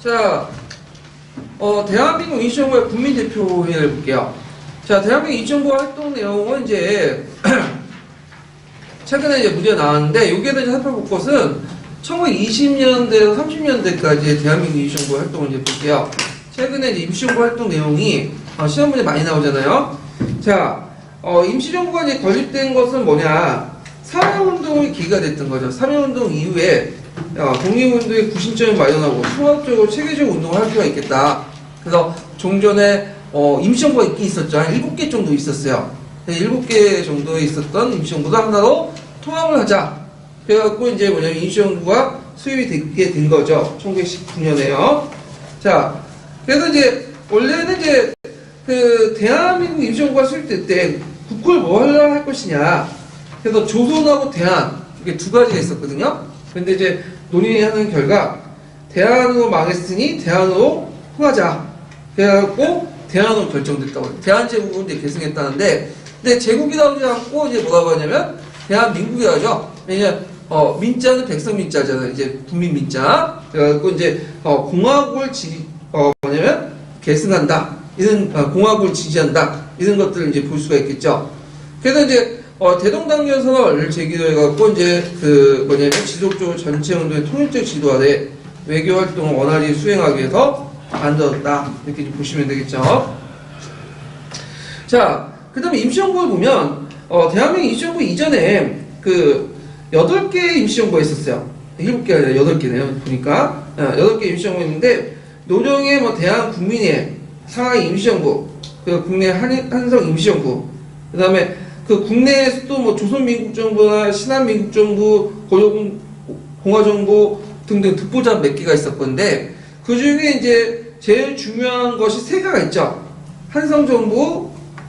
자, 대한민국 임시정부의 국민대표회의를 볼게요. 자, 대한민국 임시정부 활동 내용은 이제 최근에 이제 문제가 나왔는데 여기에서 이제 살펴볼 것은 1920년대에서 30년대까지의 대한민국 임시정부 활동을 이제 볼게요. 최근에 이제 임시정부 활동 내용이 시험 문제 많이 나오잖아요. 자, 임시정부가 이제 건립된 것은 뭐냐? 사회운동의 기가 됐던 거죠. 사회운동 이후에 독립운동의 구심점을 마련하고 통합적으로 체계적으로 운동을 할 필요가 있겠다. 그래서 종전에 임시정부가 있긴 있었죠. 한 7개 정도 있었어요. 7개 정도에 있었던 임시정부도 하나로 통합을 하자. 그래갖고 이제 뭐냐면 임시정부가 수립이 되게 된 거죠. 1919년에요. 자, 그래서 이제 원래는 이제 그 대한민국 임시정부가 수립될 때 국호를 뭐 하려 할 것이냐. 그래서 조선하고 대한 이게 두 가지가 있었거든요. 근데 이제 논의하는 결과 대한으로 망했으니 대한으로 흥하자. 그래갖고 대한으로 결정됐다고 해요. 대한제국을 이제 계승했다는데, 근데 제국이 나오지 않고 이제 뭐라고 하냐면 대한민국이 하죠. 왜냐면 민자는 백성 민자잖아요. 이제 국민 민자. 그래갖고 이제 공화국을 뭐냐면 계승한다. 이런 공화국을 지지한다. 이런 것들을 이제 볼 수가 있겠죠. 그래서 이제 대동단결선을 제기로 해갖고 이제 그 뭐냐면 지속적으로 전체 운동의 통일적 지도 아래 외교 활동을 원활히 수행하기 위해서 만들었다. 이렇게 보시면 되겠죠. 자, 그 다음에 임시정부를 보면 대한민국 임시정부 이전에 그 8개의 임시정부가 있었어요. 7개 아니라 8개네요. 보니까 8개 임시정부가 있는데 노령의 뭐 대한국민회, 상하이 임시정부, 그 국내 한성 임시정부, 그 다음에 그 국내에서도 뭐 조선민국정부나 신한민국정부, 고려공화정부 등등 특보자 몇 개가 있었건데 그 중에 이제 제일 중요한 것이 3개가 있죠. 한성정부,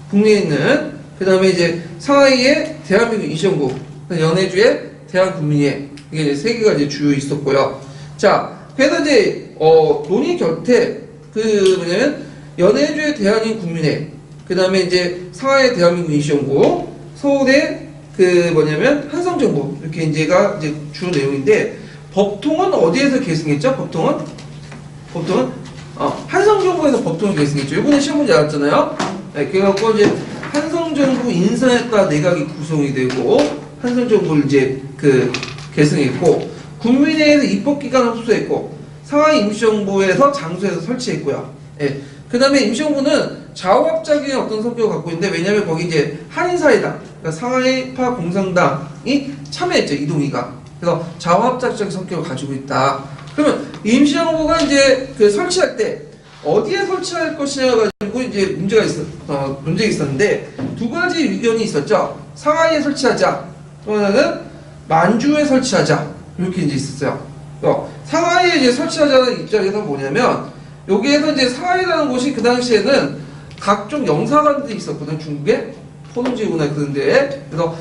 국내에 있는, 그 다음에 이제 상하이의 대한민국 임시정부, 연해주의 대한국민회, 이게 이제 3개가 이제 주요 있었고요. 자, 그래서 이제 논의 결태 그 뭐냐면 연해주의 대한민국민회, 그 다음에 이제 상하이의 대한민국 임시정부, 서울의 그 뭐냐면 한성정부, 이렇게 이제가 이제 주요 내용인데 법통은 어디에서 계승했죠? 법통은 한성정부에서 법통을 계승했죠. 이번에 시험 문제 나왔잖아요. 네, 그래갖고 이제 한성정부 인선에 따라 내각이 구성이 되고 한성정부를 이제 그 계승했고 국민회의에서 입법기관을 흡수했고 상하이 임시정부에서 장소에서 설치했고요. 네. 그 다음에 임시정부는 좌우합작의 어떤 성격을 갖고 있는데 왜냐면 거기 이제 한인사회당, 그러니까 상하이파 공산당이 참여했죠. 이동희가. 그래서 좌우합작적 성격을 가지고 있다. 그러면 임시정부가 이제 그 설치할 때 어디에 설치할 것이냐 가지고 이제 문제가 있었는데 두 가지 의견이 있었죠. 상하이에 설치하자, 또 하나는 만주에 설치하자, 이렇게 이제 있었어요. 상하이에 이제 설치하자는 입장에서 뭐냐면 여기에서 이제 상하이라는 곳이 그 당시에는 각종 영사관들이 있었거든요. 중국에 포동지구나 그런데. 그래서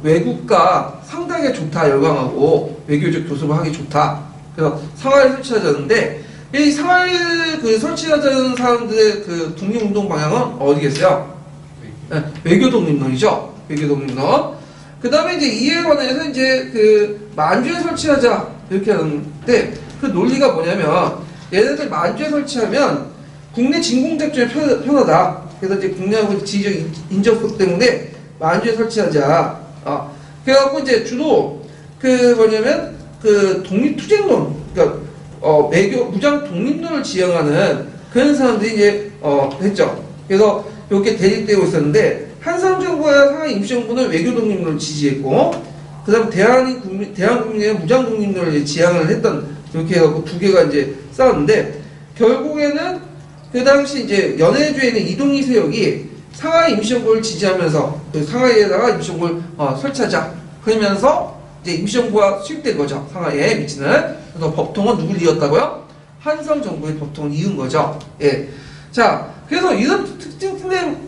외국과 상당히 좋다, 열광하고 외교적 교섭을 하기 좋다. 그래서 상하이에 설치하자는데 이 상하이에 그 설치하자는 사람들의 그 독립운동 방향은 어디겠어요? 네, 외교 독립론이죠. 외교 독립론. 그 다음에 이제 이에 관해서 이제 그 만주에 설치하자 이렇게 하는데 그 논리가 뭐냐면 얘네들 만주에 설치하면 국내 진공작전이 편하다. 그래서 이제 국내하고 지리적 인접성 때문에 만주에 설치하자. 그래갖고 이제 주로 그 뭐냐면 그 독립투쟁론, 그러니까 외교 무장 독립론을 지향하는 그런 사람들이 이제 했죠. 그래서 이렇게 대립되고 있었는데 한성정부와 상하이 임시정부는 외교 독립론을 지지했고, 그다음 대한국민의 무장 독립론을 지향을 했던 이렇게 해갖고 두 개가 이제 싸웠는데 결국에는 그 당시 이제 연해주에 있는 이동희 세력이 상하이 임시정부를 지지하면서 그 상하이에다가 임시정부를 설치하자. 그러면서 이제 임시정부가 수립된 거죠. 상하이에 위치는. 그래서 법통은 누굴 이었다고요? 한성정부의 법통을 이은 거죠. 예. 자, 그래서 이런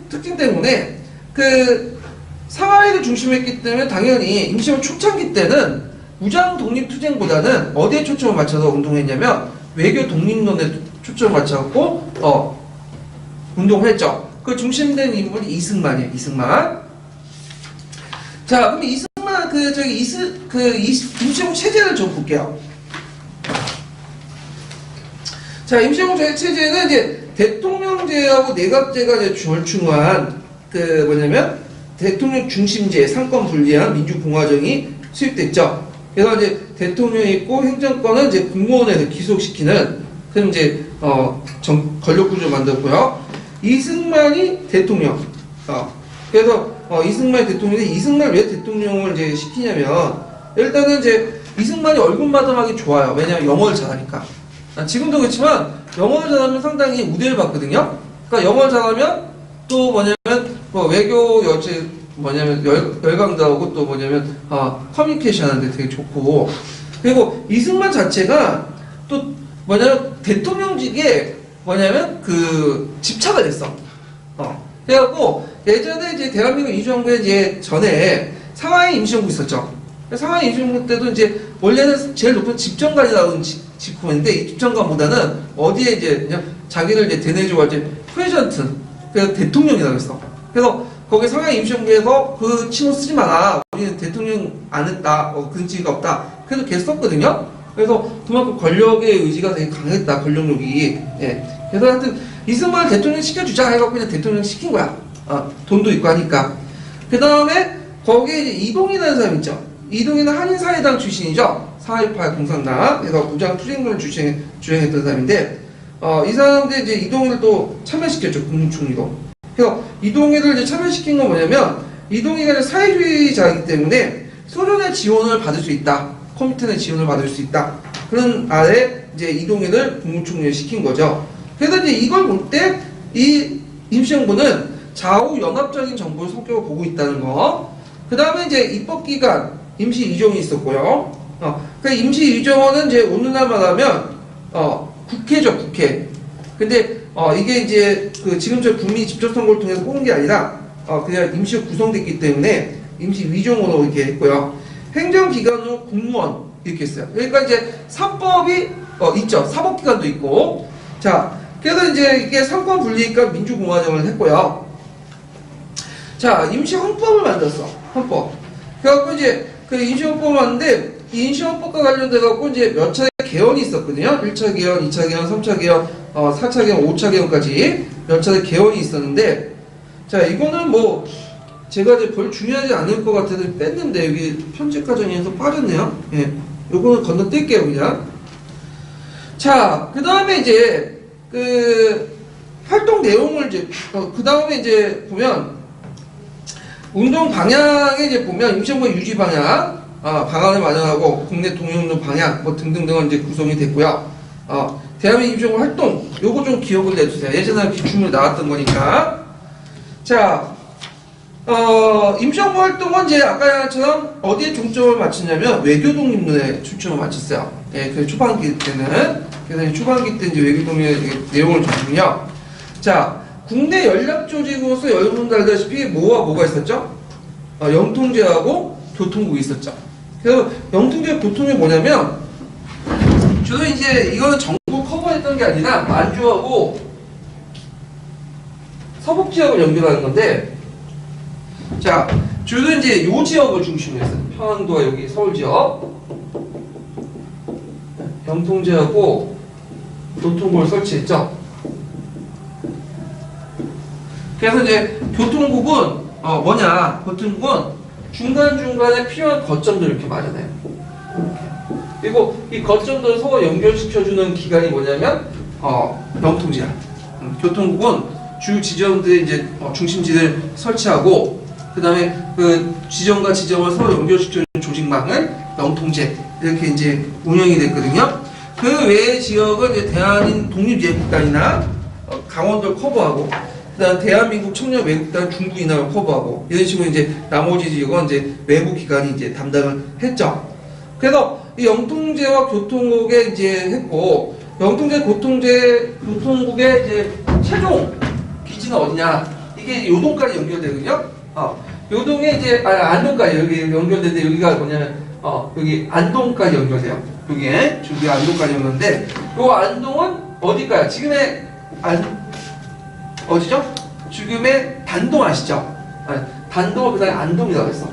특징 때문에 그 상하이를 중심했기 때문에 당연히 임시정부 초창기 때는 무장 독립투쟁보다는 어디에 초점을 맞춰서 운동했냐면 외교 독립론에 초점을 맞춰갖고 운동을 했죠. 그 중심된 인물이 이승만이에요. 이승만. 자, 그럼 이승만 임시정부 체제를 좀 볼게요. 자, 임시정부 체제는 이제 대통령제하고 내각제가 이제 절충한 그 뭐냐면 대통령 중심제, 상권 분리한 민주공화정이 수립됐죠. 그래서 이제 대통령이 있고 행정권은 이제 공무원에서 기속시키는 그럼 이제 권력 구조를 만들었고요. 이승만이 대통령. 그래서 이승만이 대통령인데 이승만 왜 대통령을 이제 시키냐면 일단은 이제 이승만이 얼굴 마담하기 좋아요. 왜냐면 영어를 잘하니까. 지금도 그렇지만 영어를 잘하면 상당히 우대를 받거든요. 그러니까 영어를 잘하면 또 뭐냐면 외교 여체 뭐냐면 열강도 하고 또 뭐냐면 커뮤니케이션 하는데 되게 좋고 그리고 이승만 자체가 또 뭐냐면 대통령직에 뭐냐면 그 집차가 됐어. 그래갖고 예전에 이제 대한민국 임시정부에 이제 전에 상하이 임시정부 있었죠. 상하이 임시정부 때도 이제 원래는 제일 높은 집정관이라는 직함인데 이 집정관보다는 어디에 이제 그냥 자기를 이제 대내주고 이제 프레젠트 그래서 대통령이라고 했어. 그래서 거기 상하이 임시정부에서 그 칭호 쓰지 마라. 우리는 대통령 안 했다. 그런 지위가 없다. 그래서 계속 썼거든요. 그래서 그만큼 권력의 의지가 되게 강했다. 권력력이. 예. 그래서 하여튼 이승만을 대통령 시켜주자 해갖고 그냥 대통령 시킨 거야. 돈도 있고 하니까. 그 다음에 거기에 이제 이동희라는 사람 있죠. 이동희는 한인사회당 출신이죠. 4.18 공산당. 그래서 무장투쟁론을 주행했던 사람인데 이 사람들 이제 이동희를 또 참여시켰죠. 국무총리로. 그래서 이동희를 이제 참여시킨 건 뭐냐면 이동희가 이제 사회주의자이기 때문에 소련의 지원을 받을 수 있다. 코미텐의 지원을 받을 수 있다. 그런 아래 이제 이동희를 국무총리를 시킨 거죠. 그래서 이제 이걸 볼 때 이 임시정부는 좌우 연합적인 정부의 성격을 보고 있다는 거. 그 다음에 이제 입법기관 임시의정이 있었고요. 그 임시의정은 이제 오늘날 말하면 국회죠, 국회. 근데 이게 이제 그 지금처럼 국민 직접선거를 통해서 뽑은 게 아니라 그냥 임시로 구성됐기 때문에 임시의정으로 이렇게 했고요. 행정기관으로 공무원 이렇게 했어요. 그러니까 이제 사법이 있죠. 사법기관도 있고. 자, 그래서 이제 이게 상권 분리니까 민주공화정을 했고요. 자, 임시헌법을 만들었어. 헌법. 그래갖고 이제 그 임시헌법을 만드는데 이 임시헌법과 관련돼갖고 이제 몇 차례 개헌이 있었거든요. 1차 개헌, 2차 개헌, 3차 개헌, 4차 개헌, 5차 개헌까지 몇 차례 개헌이 있었는데 자, 이거는 뭐 제가 이제 별 중요하지 않을 것 같아서 뺐는데 여기 편집 과정에서 빠졌네요. 예, 요거는 건너뛸게요 그냥. 자, 그 다음에 이제 그 활동 내용을 이제 그 다음에 이제 보면 운동 방향에 이제 보면 임시정부 유지 방향, 방안을 마련하고 국내 동행운동 방향 뭐 등등등은 이제 구성이 됐고요. 대한민국 임시정부 활동 요거 좀 기억을 내주세요. 예전에 기출문에 나왔던 거니까. 자. 임시정부 활동은 이제 아까처럼 어디에 중점을 맞추냐면 외교 독립론에 초점을 맞췄어요. 예, 그 초반기 때는. 그래서 초반기 때 이제 외교 독립의 내용을 줬군요. 자, 국내 연락조직으로서 여러분도 알다시피 뭐와 뭐가 있었죠? 영통제하고 교통국이 있었죠. 그래서 영통제 교통이 뭐냐면, 주로 이제 이거는 전국 커버했던 게 아니라 만주하고 서북지역을 연결하는 건데, 자, 주로 이제 요 지역을 중심으로 했어요. 평안도와 여기 서울 지역. 영통제하고 교통국을 설치했죠. 그래서 이제 교통국은 뭐냐? 교통국은 중간중간에 필요한 거점들을 이렇게 마련해요. 그리고 이 거점들을 서로 연결시켜주는 기관이 뭐냐면 영통제야. 교통국은 주 지점들의 이제 중심지를 설치하고 그 다음에 그 지점과 지점을 서로 연결시켜주는 조직망을 영통제 이렇게 이제 운영이 됐거든요. 그 외의 지역은 이제 대한민 독립예국단이나 강원도를 커버하고 그다음 대한민국 청년 외국단 중부 이남을 커버하고 이런 식으로 이제 나머지 지역은 이제 외부 기관이 이제 담당을 했죠. 그래서 이 영통제와 교통국에 이제 했고 영통제 교통국의 이제 최종 기지는 어디냐? 이게 요동까지 연결되거든요. 요동에 이제 안동까지 여기 연결되는데 여기가 뭐냐면 여기 안동까지 연결돼요. 여기에 저기 안동까지 연결되는데 요 안동은 어디일까요? 지금의 어디죠? 지금의 단동 아시죠? 단동을 그다음에 안동이라고 했어.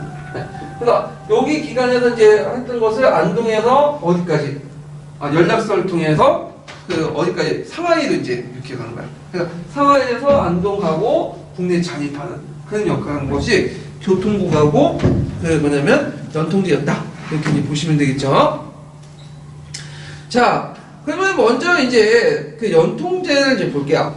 그래서 여기 기간에서 이제 했던 것을 안동에서 어디까지? 연락선을 통해서 그 어디까지 상하이로 이제 이렇게 가는 거야. 그러니까 상하이에서 안동 가고 국내에 잔입하는 그런 역할을 한 것이 교통국하고 그 뭐냐면 연통제였다. 이렇게 이제 보시면 되겠죠. 자, 그러면 먼저 이제 그 연통제를 이제 볼게요.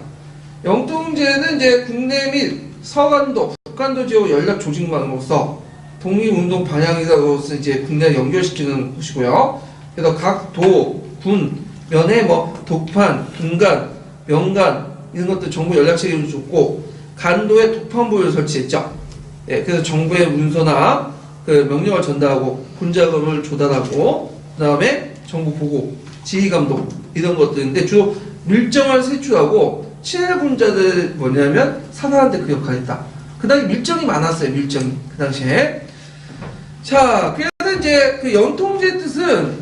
연통제는 이제 국내 및 서간도, 북한도 지역 연락 조직망으로서 독립운동 방향이다로서 이제 국내를 연결시키는 곳이고요. 그래서 각 도, 군, 면에 뭐 독판, 분간, 명간 이런 것들 정부 연락체계를 줬고 간도에 독판부를 설치했죠. 예, 그래서 정부의 문서나 그 명령을 전달하고 군자금을 조달하고 그다음에 정부 보고, 지휘 감독 이런 것들인데 주로 밀정을 세출하고 친일군자들 뭐냐면 사사한테 그 역할을 했다. 그 당시 밀정이 많았어요. 밀정이 그 당시에. 자, 그래서 이제 그 연통제의 뜻은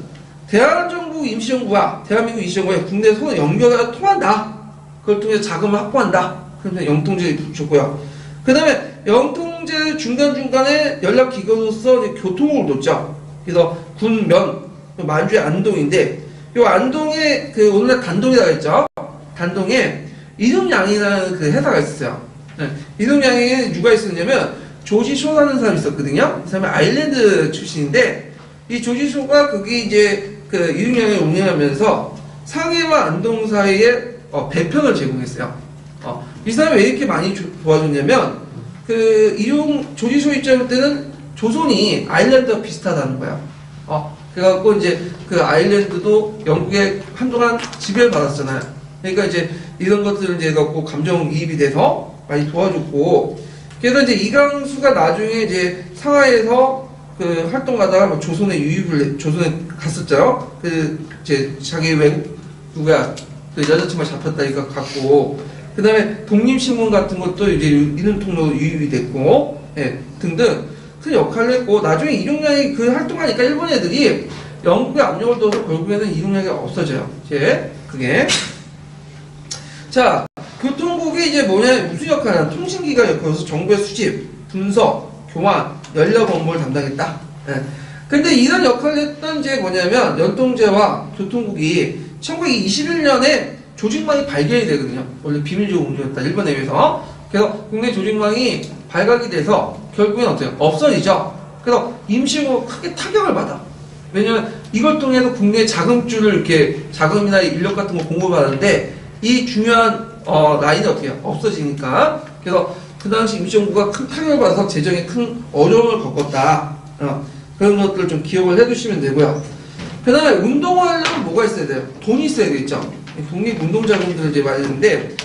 대한정부 임시정부와 대한민국 임시정부의 국내 손을 연결하여 통한다. 그걸 통해서 자금을 확보한다. 그래서 연통제를 붙였고요. 그 다음에 연통제 중간중간에 연락기관으로서 교통국을 뒀죠. 그래서 군면, 만주의 안동인데 요 안동에 그 오늘날 단동이라고 했죠. 단동에 이동양이라는 그 회사가 있었어요. 네. 이동양에 누가 있었냐면 조지쇼라는 사람이 있었거든요. 그 사람이 아일랜드 출신인데 이 조지쇼가 거기 이제 그 이동양을 운영하면서 상해와 안동 사이에 배편을 제공했어요. 이 사람이 왜 이렇게 많이 도와줬냐면 그 조지쇼 입장 때는 조선이 아일랜드와 비슷하다는 거야. 그래갖고 이제 그 아일랜드도 영국에 한동안 지배를 받았잖아요. 그러니까 이제 이런 것들을 이제 갖고 감정이입이 돼서 많이 도와줬고, 그래서 이제 이강수가 나중에 이제 상하이에서 그 활동하다가 뭐 조선에 갔었죠. 그 이제 자기 외국 누가 그 여자친구가 잡혔다니까 갔고, 그 다음에 독립신문 같은 것도 이제 이런 통로로 유입이 됐고, 예, 등등 큰 역할을 했고, 나중에 이동량이 그 활동하니까 일본 애들이 영국의 압력을 둬서 결국에는 이동량이 없어져요. 이제 그게. 자, 교통국이 이제 뭐냐, 무슨 역할이냐, 통신기관 역할로서 정보의 수집, 분석, 교환, 연락 업무를 담당했다. 예. 근데 이런 역할을 했던 이제 뭐냐면 연통제와 교통국이 1921년에 조직망이 발견이 되거든요. 원래 비밀적으로 운영했다. 일본 내에서. 그래서 국내 조직망이 발각이 돼서 결국엔 어때요? 없어지죠. 그래서 임시로 크게 타격을 받아. 왜냐면 이걸 통해서 국내 자금줄을 이렇게 자금이나 인력 같은 거 공급하는데 이 중요한 라인이 어떻게 해요? 없어지니까. 그래서 그 당시 임시정부가 큰 타격을 받아서 재정에 큰 어려움을 겪었다. 그런 것들을 좀 기억을 해두시면 되고요. 그 다음에 운동하려면 뭐가 있어야 돼요? 돈이 있어야 되겠죠. 독립운동자분들 이제 말했는데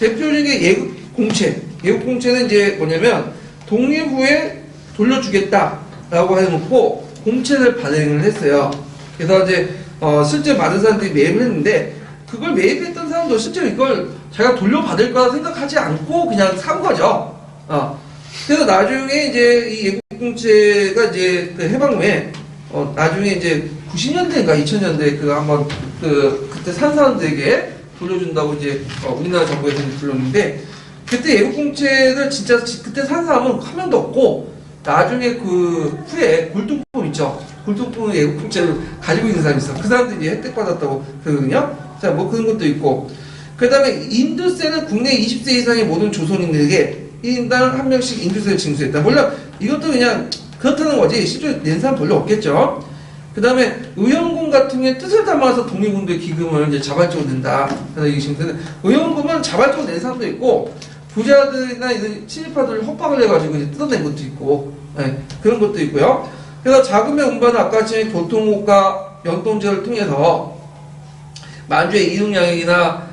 대표적인 게 예국공채. 예국공채는 이제 뭐냐면 독립 후에 돌려주겠다라고 해놓고 공채를 발행을 했어요. 그래서 이제 실제 많은 사람들이 매입을 했는데 그걸 매입했던 사람도 실제로 이걸 자기가 돌려받을 거라 생각하지 않고 그냥 산 거죠. 그래서 나중에 이제 이 예국공채가 이제 그 해방 후에 나중에 이제 90년대인가 2000년대에 그 한번 그때 산 사람들에게 돌려준다고 이제 우리나라 정부에서 불렀는데 그때 예국공채를 진짜 그때 산 사람은 한 명도 없고 나중에 그 후에 골동품 있죠. 골동품 예국공채를 가지고 있는 사람이 있어. 그 사람들이 이제 혜택 받았다고 그러거든요. 자, 뭐 그런 것도 있고. 그 다음에 인두세는 국내 20세 이상의 모든 조선인들에게 1인당 한 명씩 인두세를 징수했다. 물론 이것도 그냥 그렇다는 거지. 실제로 낸 사람 별로 없겠죠. 그 다음에 의원군 같은 경우에 뜻을 담아서 독립운동의 기금을 이제 자발적으로 낸다. 그래서 이 징수는 의원군은 자발적으로 낸 사람도 있고 부자들이나 이런 친일파들을 협박을 해가지고 이제 뜯어낸 것도 있고, 네, 그런 것도 있고요. 그래서 자금의 운반은 아까 전에 교통국과 연통제를 통해서 만주의 이동양이나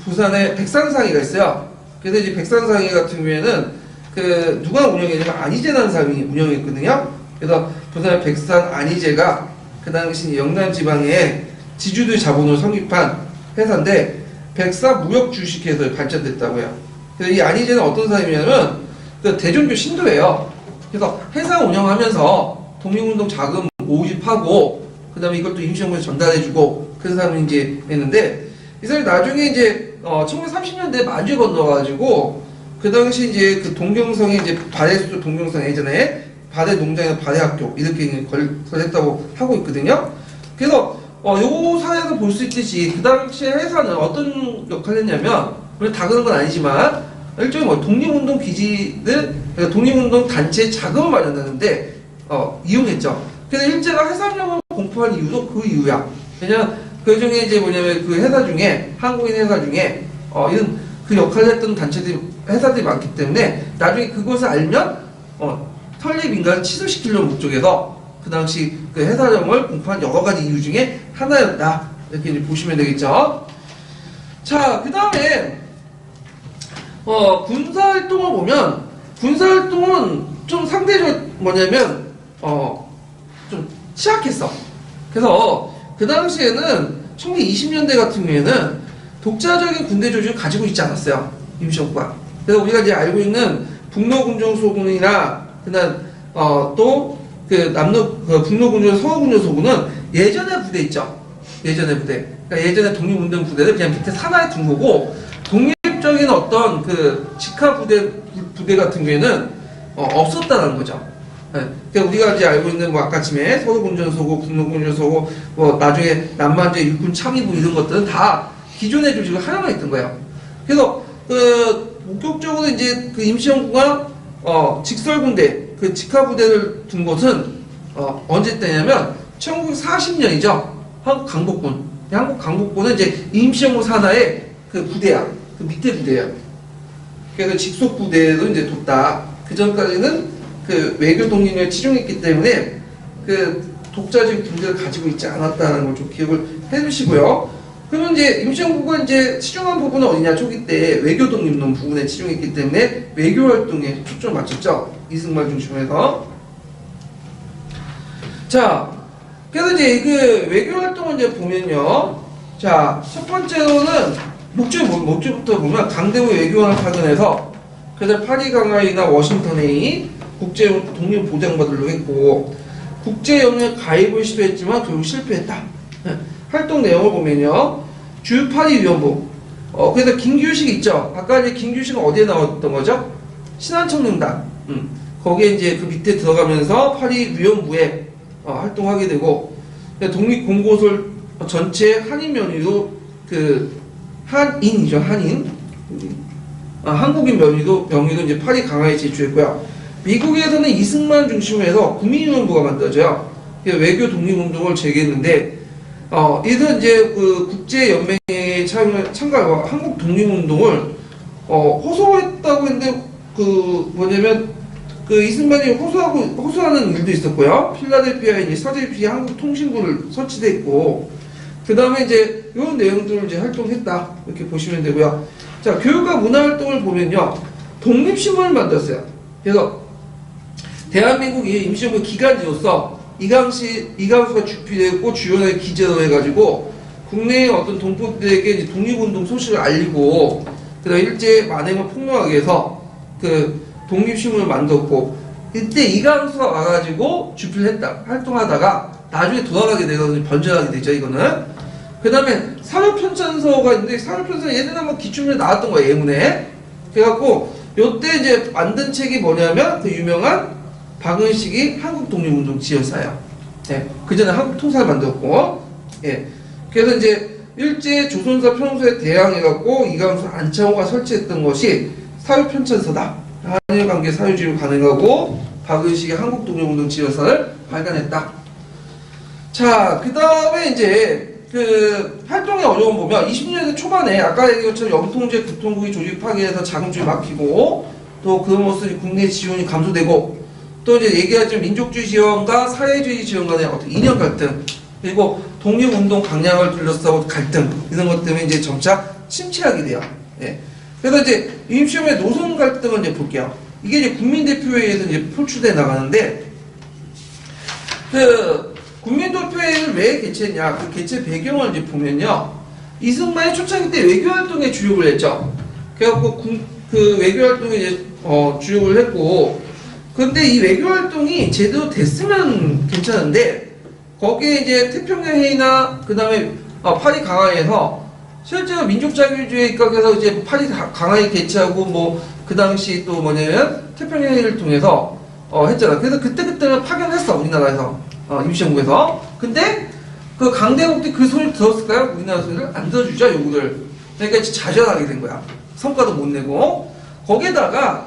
부산에 백산상의가 있어요. 그래서 이제 백산상의 같은 경우에는 그 누가 운영했냐면 안희재라는 사람이 운영했거든요. 그래서 부산의 백산 안희재가 그 당시 영남 지방에 지주들 자본으로 성립한 회사인데 백사 무역 주식회사에 발전됐다고요. 그래서 이 안희재는 어떤 사람이냐면 그 대종교 신도예요. 그래서 회사 운영하면서 독립운동 자금 모집하고 그 다음에 이걸 또 임시정부에 전달해주고 그런 사람이 이제 했는데 이 사람이 나중에 이제 1930년대에 만주에 건너가지고 그 당시 이제 그 동경성에 이제 바대수도 동경성 예전에 바대 농장이나 바대 학교 이렇게 건설했다고 하고 있거든요. 그래서 요 사례에서 볼 수 있듯이 그 당시에 해사는 어떤 역할을 했냐면, 물론 다 그런 건 아니지만 일종의 뭐 독립운동 기지들, 그러니까 독립운동 단체 자금을 마련하는데 이용했죠. 그래서 일제가 해산령을 공포한 이유도 그 이유야. 왜냐면 그 중에 이제 뭐냐면 그 회사 중에 한국인 회사 중에 이런 그 역할을 했던 단체들이 회사들이 많기 때문에 나중에 그것을 알면 설립 인간을 취소시키려는 목적에서 그 당시 그 해사령을 공포한 여러 가지 이유 중에 하나였다. 이렇게 이제 보시면 되겠죠. 자, 그 다음에 군사활동을 보면 군사활동은 좀 상대적으로 뭐냐면 좀 취약했어. 그래서 그 당시에는 1920년대 같은 경우에는 독자적인 군대 조직을 가지고 있지 않았어요. 임시정부가. 그래서 우리가 이제 알고 있는 북로군정소군이나 그다음 또 그 북로군정 서구군정소군은 예전의 부대 있죠. 예전의 부대. 그러니까 예전에 독립운동 부대를 그냥 밑에 산하에 둔 거고, 독립적인 어떤 그 직하 부대 같은 경우에는 없었다는 거죠. 네. 그러니까 우리가 이제 알고 있는 뭐 아까쯤에 서구군정소고, 북로군정소고, 뭐 나중에 남만제 육군 참의부 이런 것들은 다 기존의 조직을 활용했던 거예요. 그래서 그 본격적으로 이제 그 임시정부가 직설군대, 그 직하부대를 둔 곳은 언제 때냐면 1940년이죠. 한국 강복군. 한국 강복군은 이제 임시정부 산하의 그 부대야. 그 밑에 부대야. 그래서 직속 부대도 이제 뒀다. 그 전까지는 그 외교 독립을 치중했기 때문에 그 독자적 군대를 가지고 있지 않았다는 걸 좀 기억을 해주시고요. 그러면 이제 임시정부가 이제 치중한 부분은 어디냐? 초기 때 외교 독립론 부분에 치중했기 때문에 외교 활동에 초점을 맞췄죠. 이승만 중심으로 해서. 자, 그래서 이제 그 외교 활동을 이제 보면요. 자, 첫 번째로는 목적부터 보면 강대구 외교관을 파견해서 그래서 파리 강화이나 워싱턴 회의 국제 독립 보장받으려고 했고, 국제 영역 가입을 시도했지만 결국 실패했다. 활동 내용을 보면요. 주 파리 위원부. 그래서 김규식 있죠. 아까 이제 김규식은 어디에 나왔던 거죠? 신한청룡단. 거기에 이제 그 밑에 들어가면서 파리 위원부에 활동하게 되고, 독립공고설 전체 한인 명의로 그 한인이죠. 한인. 한국인 명의도 이제 파리 강화에 제출했고요. 미국에서는 이승만 중심으로 해서 국민위원부가 만들어져요. 외교 독립운동을 제기했는데, 이들은 이제 그 국제연맹에 참가하고 한국 독립운동을 호소했다고 했는데, 그 뭐냐면 그 이승만이 호소하는 일도 있었고요. 필라델피아에 이제 서재피 한국통신부를 설치됐고, 그 다음에 이제 이런 내용들을 이제 활동했다 이렇게 보시면 되고요. 자, 교육과 문화활동을 보면요, 독립신문을 만들었어요. 그래서 대한민국이 임시정부 기관지로서 이강수가 주필했고 주연의 기재로 해가지고 국내의 어떤 동포들에게 이제 독립운동 소식을 알리고, 그다음 일제 만행을 폭로하기 위해서 그 독립신문을 만들었고, 이때 이강수가 와가지고 주필했다 활동하다가 나중에 돌아가게 되고 번져나게 되죠. 이거는. 그 다음에 사료편찬서가 있는데, 사료편찬서 예전에 한번 기출문에 나왔던 거예요. 예문에. 그래갖고 요때 이제 만든 책이 뭐냐면 그 유명한 박은식이 한국 독립운동 지열사예요. 예. 그 전에 한국 통사를 만들었고, 예. 그래서 이제 일제 조선사 평소에 대항해갖고 이강수 안창호가 설치했던 것이 사유편찬서다. 한일 관계 사유지로 가능하고 박은식의 한국 독립운동 지열사를 발간했다. 자, 그 다음에 이제 그 활동의 어려움 보면 20년대 초반에 아까 얘기한 것처럼 영통제 국통국이 조직 파괴해서 자금줄이 막히고, 또 그 모습이 국내 지원이 감소되고, 또 이제 얘기하자면 민족주의 지원과 사회주의 지원 간의 어떤 이념 갈등, 그리고 독립운동 강령을 둘러싸고 갈등, 이런 것 때문에 이제 점차 침체하게 돼요. 예. 그래서 이제 임시정부의 노선 갈등을 이제 볼게요. 이게 이제 국민대표회의에서 이제 표출돼 나가는데, 그 국민대표회의를 왜 개최했냐, 그 개최 배경을 이제 보면요, 이승만이 초창기 때 외교활동에 주력을 했죠. 그래갖고 그 외교활동에 이제 주력을 했고, 근데 이 외교활동이 제대로 됐으면 괜찮은데, 거기에 이제 태평양 회의나 그 다음에 파리 강화에서 실제로 민족자유주의에 입각해서 이제 파리 강화에 개최하고, 뭐 그 당시 또 뭐냐면 태평양 회의를 통해서 했잖아. 그래서 그때는 파견했어, 우리나라에서. 임시정부에서. 근데 그 강대국 때 그 소리를 들었을까요? 우리나라 소리를 안 들어주죠, 요구를. 그러니까 좌절하게 된 거야. 성과도 못 내고. 거기에다가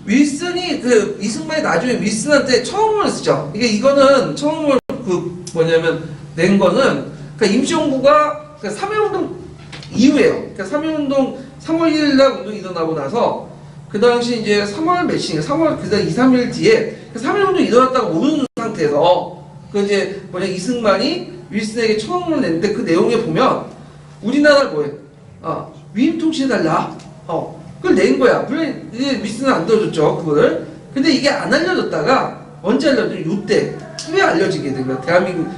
윌슨이 이승만이 나중에 윌슨한테 청원을 쓰죠. 이거는 청원을 낸 거는 임시정부가 3.1운동 이후에요. 3.1운동 3월 1일 날 운동이 일어나고 나서 그 당시 이제 3월 몇일, 3월 그다음 2, 3일 뒤에 3.1운동이 일어났다고 모르는 상태에서 이승만이 윌슨에게 청원을 냈는데 그 내용에 보면 우리나라를 위임통치해달라. 그걸 낸 거야. 물론 이제 윌슨은 안 들어줬죠, 그거를. 근데 이게 안 알려졌다가 언제 알려졌죠? 요때 후에 알려지게 된 거야. 대한민국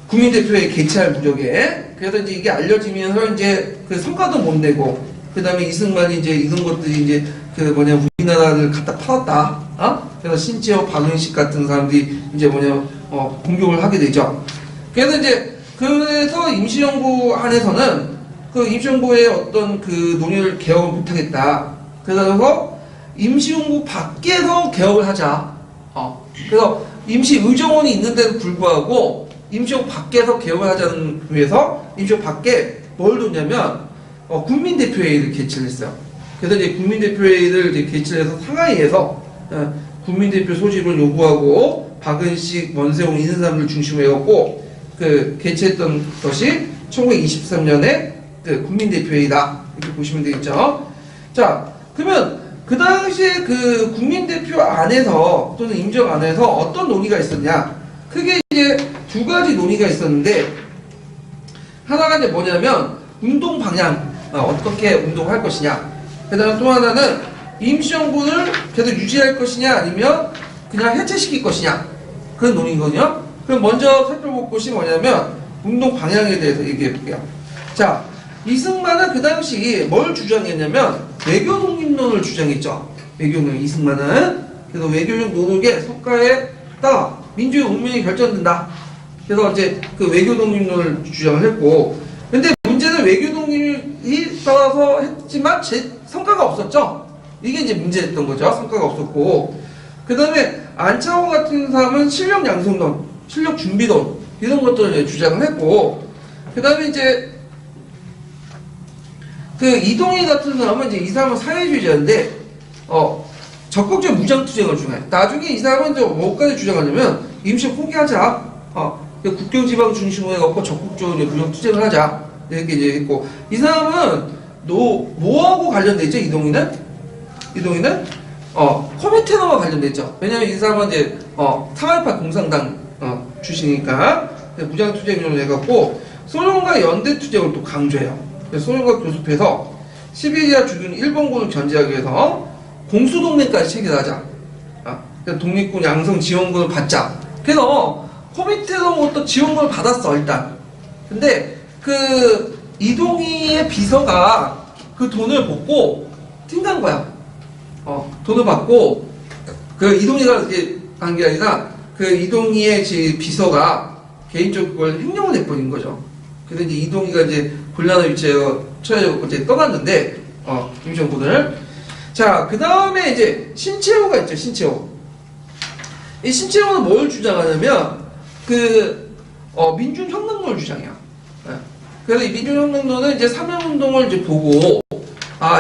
국민대표회 개최할 무렵에. 그래서 이제 이게 알려지면서 이제 그 성과도 못 내고, 그 다음에 이승만이 이제 이런 것들이 이제 우리나라를 갖다 팔았다. 그래서 신채호, 박은식 같은 사람들이 이제 공격을 하게 되죠. 그래서 임시정부 안에서는 임시정부의 어떤 논의를 개혁을 못하겠다. 그래서 임시정부 밖에서 개혁을 하자. 그래서 임시의정원이 있는데도 불구하고 임시정부 밖에서 개혁을 하자는 위해서 임시정부 밖에 뭘 뒀냐면 국민대표회의를 개최를 했어요. 그래서 이제 국민대표회의를 이제 개최해서 상하이에서 국민대표 소집을 요구하고 박은식, 원세훈 이런 사람들 중심으로 해갖고 개최했던 것이 1923년에 국민대표회의다. 이렇게 보시면 되겠죠. 자, 그러면 그 당시에 국민대표 안에서 또는 임정 안에서 어떤 논의가 있었냐? 크게 이제 두 가지 논의가 있었는데, 하나가 이제 뭐냐면 운동 방향, 어떻게 운동할 것이냐. 그 다음 또 하나는 임시정부를 계속 유지할 것이냐 아니면 그냥 해체시킬 것이냐, 그런 논의거든요. 그럼 먼저 살펴볼 것이 뭐냐면 운동 방향에 대해서 얘기해 볼게요. 자, 이승만은 그 당시 뭘 주장했냐면 외교 독립론을 주장했죠. 외교는 이승만은. 그래서 외교적 노력의 성과에 따라 민주의 운명이 결정된다. 그래서 이제 외교 독립론을 주장을 했고, 근데 문제는 외교 독립이 따라서 했지만 성과가 없었죠. 이게 이제 문제였던 거죠. 성과가 없었고, 그 다음에 안창호 같은 사람은 실력 양성론, 실력 준비론 이런 것들을 주장을 했고, 그 다음에 이제 이동희 같은 사람은 이 사람은 사회주의자인데 적극적 무장투쟁을 주장해. 나중에 이 사람은 뭐까지 주장하냐면 임시 포기하자. 국경지방 중심으로 해갖고 적극적으로 무장투쟁을 하자. 이렇게 이제 했고, 이 사람은 뭐하고 관련돼 있죠? 이동희는 코미테너와 관련돼 있죠. 왜냐면 이 사람은 이제 상하이파 공산당 출신이니까 무장투쟁을 해갖고 소련과 연대투쟁을 또 강조해요. 소련과 교섭해서 시베리아 주둔 일본군을 견제하기 위해서 공수동맹까지 체결하자. 독립군 양성 지원군을 받자. 그래서 코미테너부터 지원군을 받았어, 일단. 근데 이동희의 비서가 돈을 받고 튄다는 거야. 돈을 받고 이동희가 이렇게 한 게 아니라 이동희의 비서가 개인적으로 그걸 횡령을 해버린 거죠. 그래서 이제 이동희가 이제 곤란한 위치에 처해서 이제 떠났는데, 임시정부를. 자, 그 다음에 이제 신채호가 있죠, 신채호. 이 신채호는 뭘 주장하냐면, 민중혁명론을 주장해요. 그래서 이 민중혁명론은 이제 삼연운동을 이제 보고,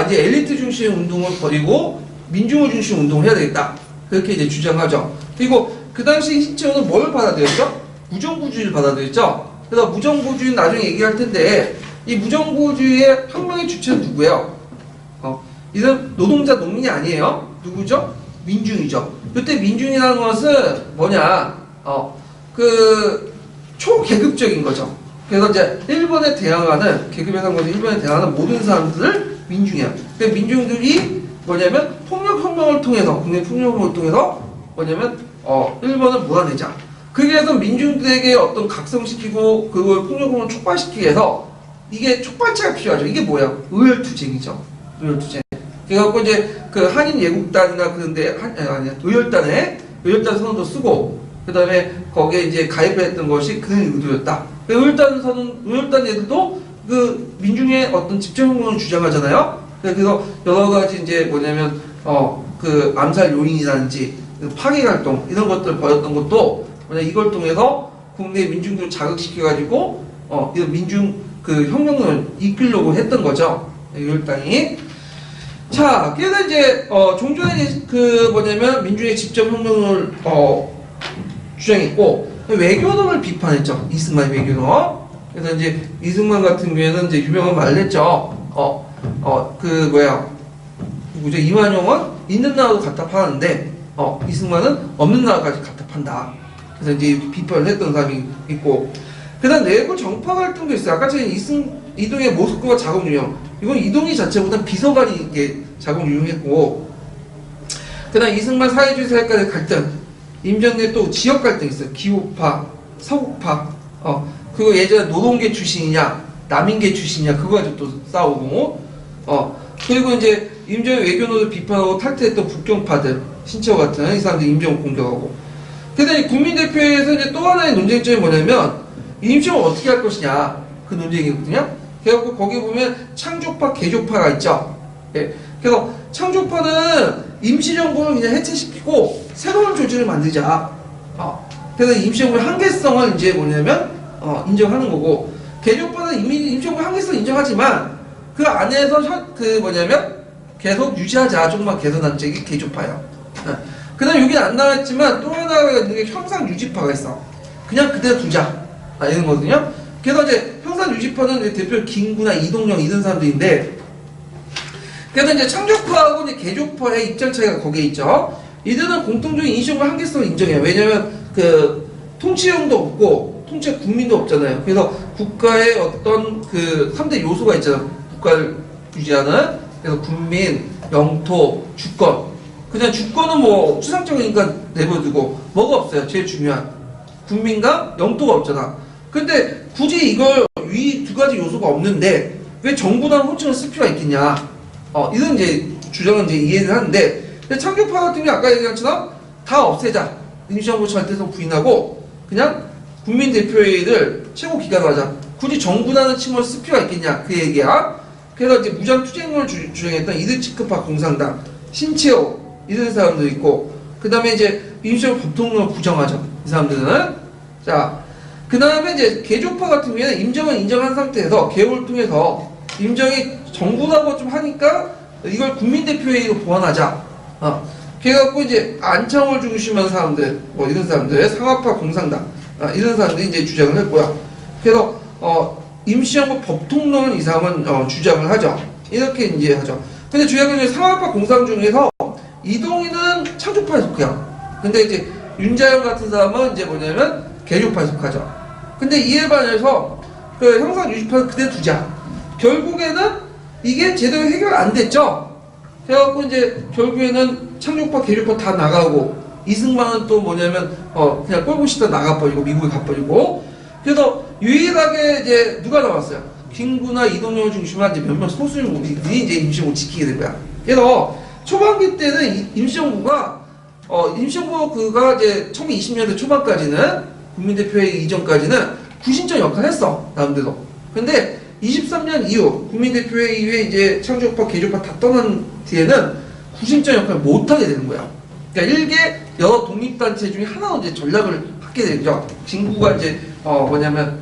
이제 엘리트 중심 운동을 버리고 민중을 중심 운동을 해야 되겠다. 그렇게 이제 주장하죠. 그리고 그 당시 신채호는 뭘 받아들였죠? 무정부주의를 받아들였죠. 그래서 무정부주의는 나중에 얘기할 텐데, 이 무정부주의의 혁명의 주체는 누구예요? 이는 노동자, 농민이 아니에요. 누구죠? 민중이죠. 그때 민중이라는 것은 뭐냐? 초계급적인 거죠. 그래서 이제 일본에 대항하는, 계급에 한 것은 일본에 대항하는 모든 사람들을 민중이야. 그 민중들이 뭐냐면 폭력혁명을 통해서, 국내 폭력혁명을 통해서 뭐냐면 일본을 몰아내자. 그래서 민중들에게 어떤 각성시키고 그걸 폭력을 촉발시키기 위해서 이게 촉발체가 필요하죠. 이게 뭐야? 의열투쟁이죠. 의열투쟁. 그래갖고 이제 한인 예국단이나 그런데 의열단 선언도 쓰고, 그 다음에 거기에 이제 가입했던 것이 그 의도였다. 의열단 애들도 민중의 어떤 집정혁명을 주장하잖아요. 그래서 여러 가지 이제 뭐냐면 암살 요인이라든지 파괴 활동 이런 것들 벌였던 것도 이걸 통해서 국내 민중들을 자극시켜가지고 이런 민중 그 혁명을 이끌려고 했던 거죠. 율당이. 자, 그래서 이제 종전에 그 뭐냐면 민중의 직접 혁명을 주장했고 외교론을 비판했죠. 이승만 외교론. 그래서 이제 이승만 같은 경우에는 이제 유명한 말을 했죠. 그 뭐야 누구죠? 이완용은 있는 나라도 갖다 파는데 이승만은 없는 나라까지 갖다 판다. 그래서 이제 비판을 했던 사람이 있고, 그다음 내부 정파 갈등도 있어요. 아까 전에 이동의 모습과 작업 유형, 이건 이동이 자체보다 비서관이 이게 작업 유형했고, 그다음 이승만 사회주의 사회과의 갈등, 임정래 또 지역 갈등 있어요. 기호파, 서구파, 그거 예전에 노동계 출신이냐, 남인계 출신이냐, 그거 가지고 또 싸우고, 그리고 이제 임정의 외교노를 비판하고 탈퇴했던 북경파들, 신채호 같은 이 사람들 임정을 공격하고. 그다음에 국민대표에서 이제 또 하나의 논쟁점이 뭐냐면 임시정을 어떻게 할 것이냐, 그 논쟁이거든요. 그래갖고 거기 보면 창조파, 개조파가 있죠. 예. 그래서 창조파는 임시정부를 그냥 해체시키고 새로운 조직을 만들자. 그래서 임시정부의 한계성을 이제 뭐냐면 인정하는 거고, 개조파는 이미 임시정부의 한계성을 인정하지만 그 안에서 그 뭐냐면 계속 유지하자, 조금만 개선한 쪽이 개조파예요. 그 다음에 여기는 안 나왔지만 또 하나가 있는 게 형상 유지파가 있어. 그냥 그대로 두자, 이런 거거든요. 그래서 이제 형상 유지파는 대표로 김구나 이동영 이런 사람들인데, 그래서 이제 창조파하고 이제 개조파의 입장 차이가 거기에 있죠. 이들은 공통적인 인식과 한계성을 인정해요. 왜냐면 그 통치형도 없고 통치 국민도 없잖아요. 그래서 국가의 어떤 그 3대 요소가 있잖아요. 국가를 유지하는. 그래서 국민, 영토, 주권. 그냥 주권은 뭐 추상적이니까 내버려두고 뭐가 없어요. 제일 중요한 국민과 영토가 없잖아. 근데 굳이 이걸 위 두 가지 요소가 없는데 왜 정부랑 호칭을 쓸 필요가 있겠냐, 이런 이제 주장은 이제 이해를 하는데, 근데 창조파 같은 경우 아까 얘기한 것처럼 다 없애자, 임시정부 절대성 부인하고 그냥 국민대표회의를 최고 기관으로 하자, 굳이 정부라는 칭호를 쓸 필요가 있겠냐, 그 얘기야. 그래서 이제 무장투쟁을 주장했던 이들치크파 공산당 신채호 이런 사람도 있고, 그 다음에 이제 임시정부 법통령을 부정하죠, 이 사람들은. 자, 그 다음에 이제 개조파 같은 경우에는 임정은 인정한 상태에서 개호를 통해서 임정이 정부라고 좀 하니까 이걸 국민대표회의로 보완하자. 그래갖고 이제 안창호를 중심한 사람들, 뭐 이런 사람들, 상하파 공산당, 이런 사람들이 이제 주장을 했고요. 그래서 임시정부 법통령은 이 사람은 주장을 하죠. 이렇게 이제 하죠. 근데 중요한 건 상하파 공산 중에서 이동희는 창조파에 속해요. 근데 이제 윤자영 같은 사람은 이제 뭐냐면 개조파에 속하죠. 근데 이에 반해서 그 형상 유지파는 그대로 두자. 결국에는 이게 제대로 해결 안 됐죠. 그래갖고 이제 결국에는 창조파, 개조파 다 나가고, 이승만은 또 뭐냐면 그냥 꼴보기 싫다 나가버리고 미국에 가버리고. 그래서 유일하게 이제 누가 나왔어요? 김구나 이동영을 중심으로 이제 몇몇 소수인들이 이제 임시정부를 지키게 된 거야. 그래서 초반기 때는 임시정부가 임시정부가 이제 1920년대 초반까지는 국민대표회의 이전까지는 구심점 역할을 했어, 나름대로. 근데 23년 이후 국민대표회의 이후에 이제 창조파, 개조파 다 떠난 뒤에는 구심점 역할을 못하게 되는 거야. 그러니까 일개 여러 독립단체 중에 하나로 이제 전략을 하게 되죠. 진구가 이제 뭐냐면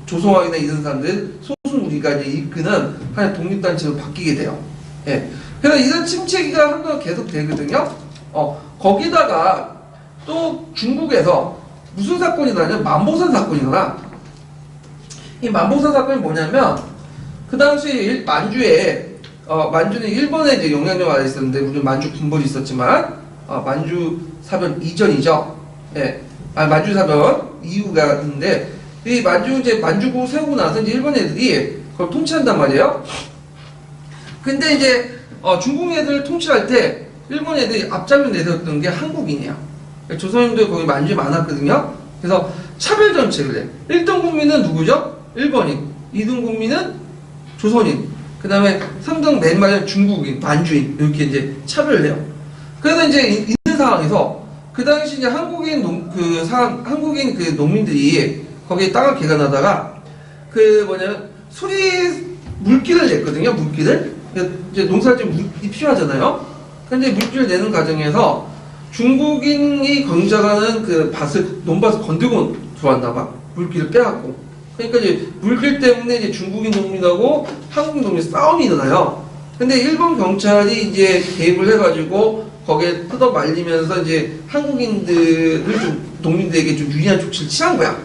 조성학이나 이런 사람들 소수 우리가 이제 이끄는 하나의 독립단체로 바뀌게 돼요. 예. 그래서 이런 침체기가 한동안 계속 되거든요. 거기다가 또 중국에서 무슨 사건이 나냐면 만보산 사건이 일어나. 이 만보산 사건이 뭐냐면 그 당시 만주는 일본에 이제 영향력 아래 있었는데, 우리 만주 군벌이 있었지만 만주 사변 이전이죠. 예. 만주 사변 이후가 있는데, 이 만주국 세우고 나서 이제 일본 애들이 그걸 통치한단 말이에요. 근데 이제 중국 애들 통치할 때 일본 애들이 앞장을 내세웠던 게 한국인이야. 조선인도 거기 만주에 많았거든요. 그래서 차별 정책을 해. 1등 국민은 누구죠? 일본인. 2등 국민은 조선인. 그 다음에 3등 맨 마지막 중국인, 만주인, 이렇게 이제 차별을 해요. 그래서 이제 있는 상황에서 그 당시 이제 한국인 농민들이 거기에 땅을 개간하다가 물길을 냈거든요. 물길을. 이제 농사를 좀 물이 필요하잖아요. 근데 물길을 내는 과정에서 중국인이 경작하는 그 밭을 논밭을 건들고 들어왔나 봐. 물길을 빼앗고. 그러니까 이제 물길 때문에 이제 중국인 농민하고 한국인 농민 싸움이 일어나요. 근데 일본 경찰이 이제 개입을 해가지고 거기에 뜯어 말리면서 이제 한국인들을 좀 농민들에게 좀 유리한 조치를 취한 거야.